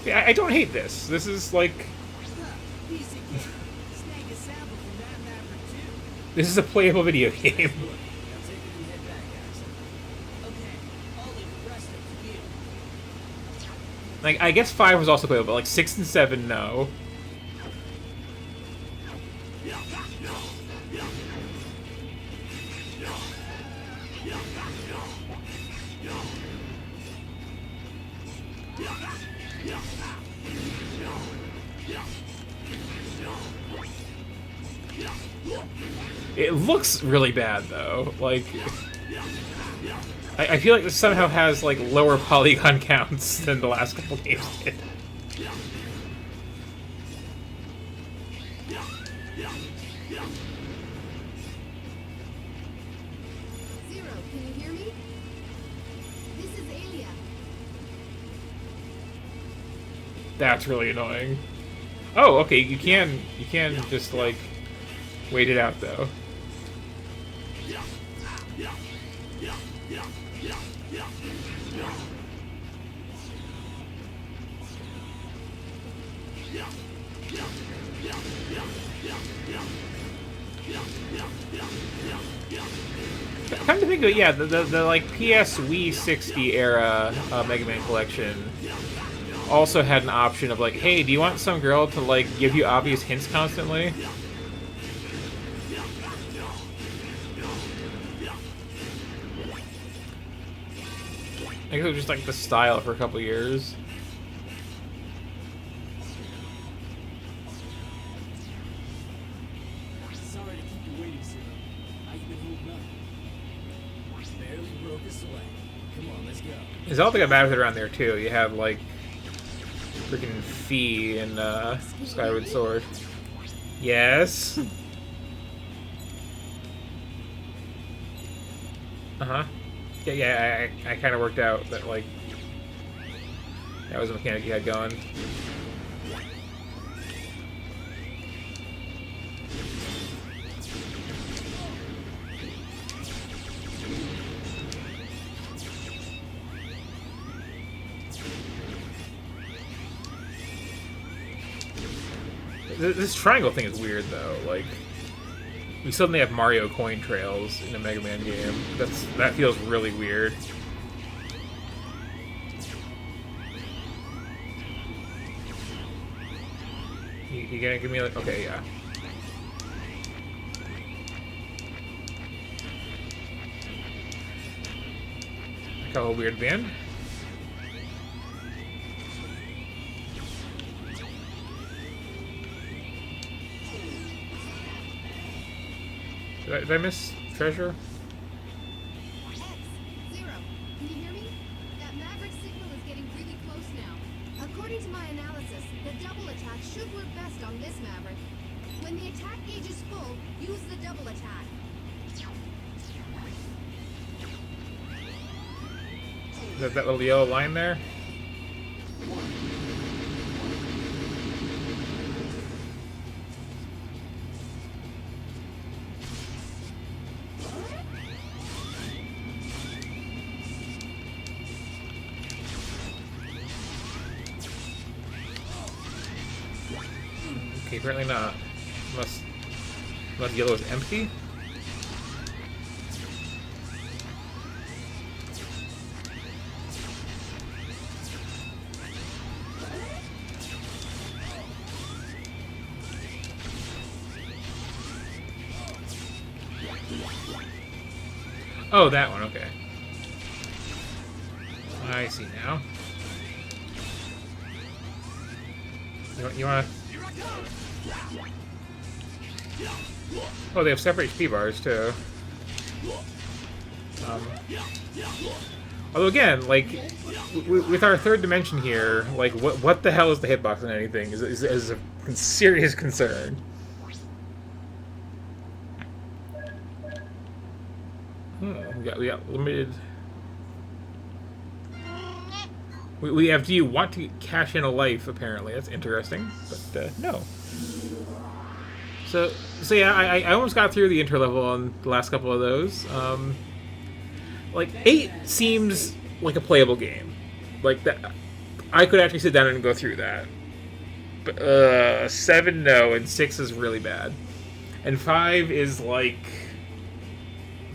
Yeah, I don't hate this. This is like... This is a playable video game. Like, I guess 5 was also playable, but like 6 and 7, no. It looks really bad though. Like, I feel like this somehow has like lower polygon counts than the last couple games did.
Zero, can you hear me? This is Alia.
That's really annoying. Oh, okay, you can just like wait it out though. Come to think of it, yeah, the like PS Wii 60 era Mega Man collection also had an option of like, hey, do you want some girl to like give you obvious hints constantly? I guess it was just like the style for a couple years.
Sorry to keep you waiting, Zero. How you been holding up? Barely broke a sweat. Come on, let's go.
Zelda got bad with it around there too. You had like freaking Fee and Skyward Sword. Yes. Uh-huh. Yeah, I kind of worked out that like that was a mechanic you had going. This triangle thing is weird though. Like, we suddenly have Mario coin trails in a Mega Man game. That feels really weird. You gonna give me like, okay, yeah. Like how weird band. Did I miss treasure?
X, Zero, can you hear me? That Maverick signal is getting really close now. According to my analysis, the double attack should work best on this Maverick. When the attack gauge is full, use the double attack.
That little yellow line there? Okay, apparently not. Unless yellow is empty? Oh, that one, okay. I see now. You wanna... Oh, they have separate HP bars, too. Although, again, like, with our third dimension here, like, what the hell is the hitbox on anything is a serious concern. We got limited... We have, do you want to cash in a life, apparently. That's interesting, but no. So yeah, I almost got through the intro level on the last couple of those. Like, 8 seems like a playable game. Like, that, I could actually sit down and go through that. But, 7, no, and 6 is really bad. And 5 is like...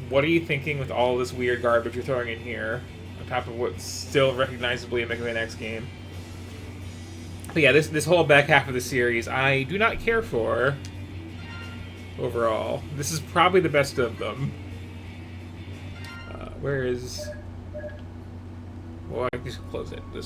What are you thinking with all this weird garbage you're throwing in here? On top of what's still recognizably a Mega Man X game. But yeah, this whole back half of the series, I do not care for. Overall. This is probably the best of them. Where is... Well, I can just close it. This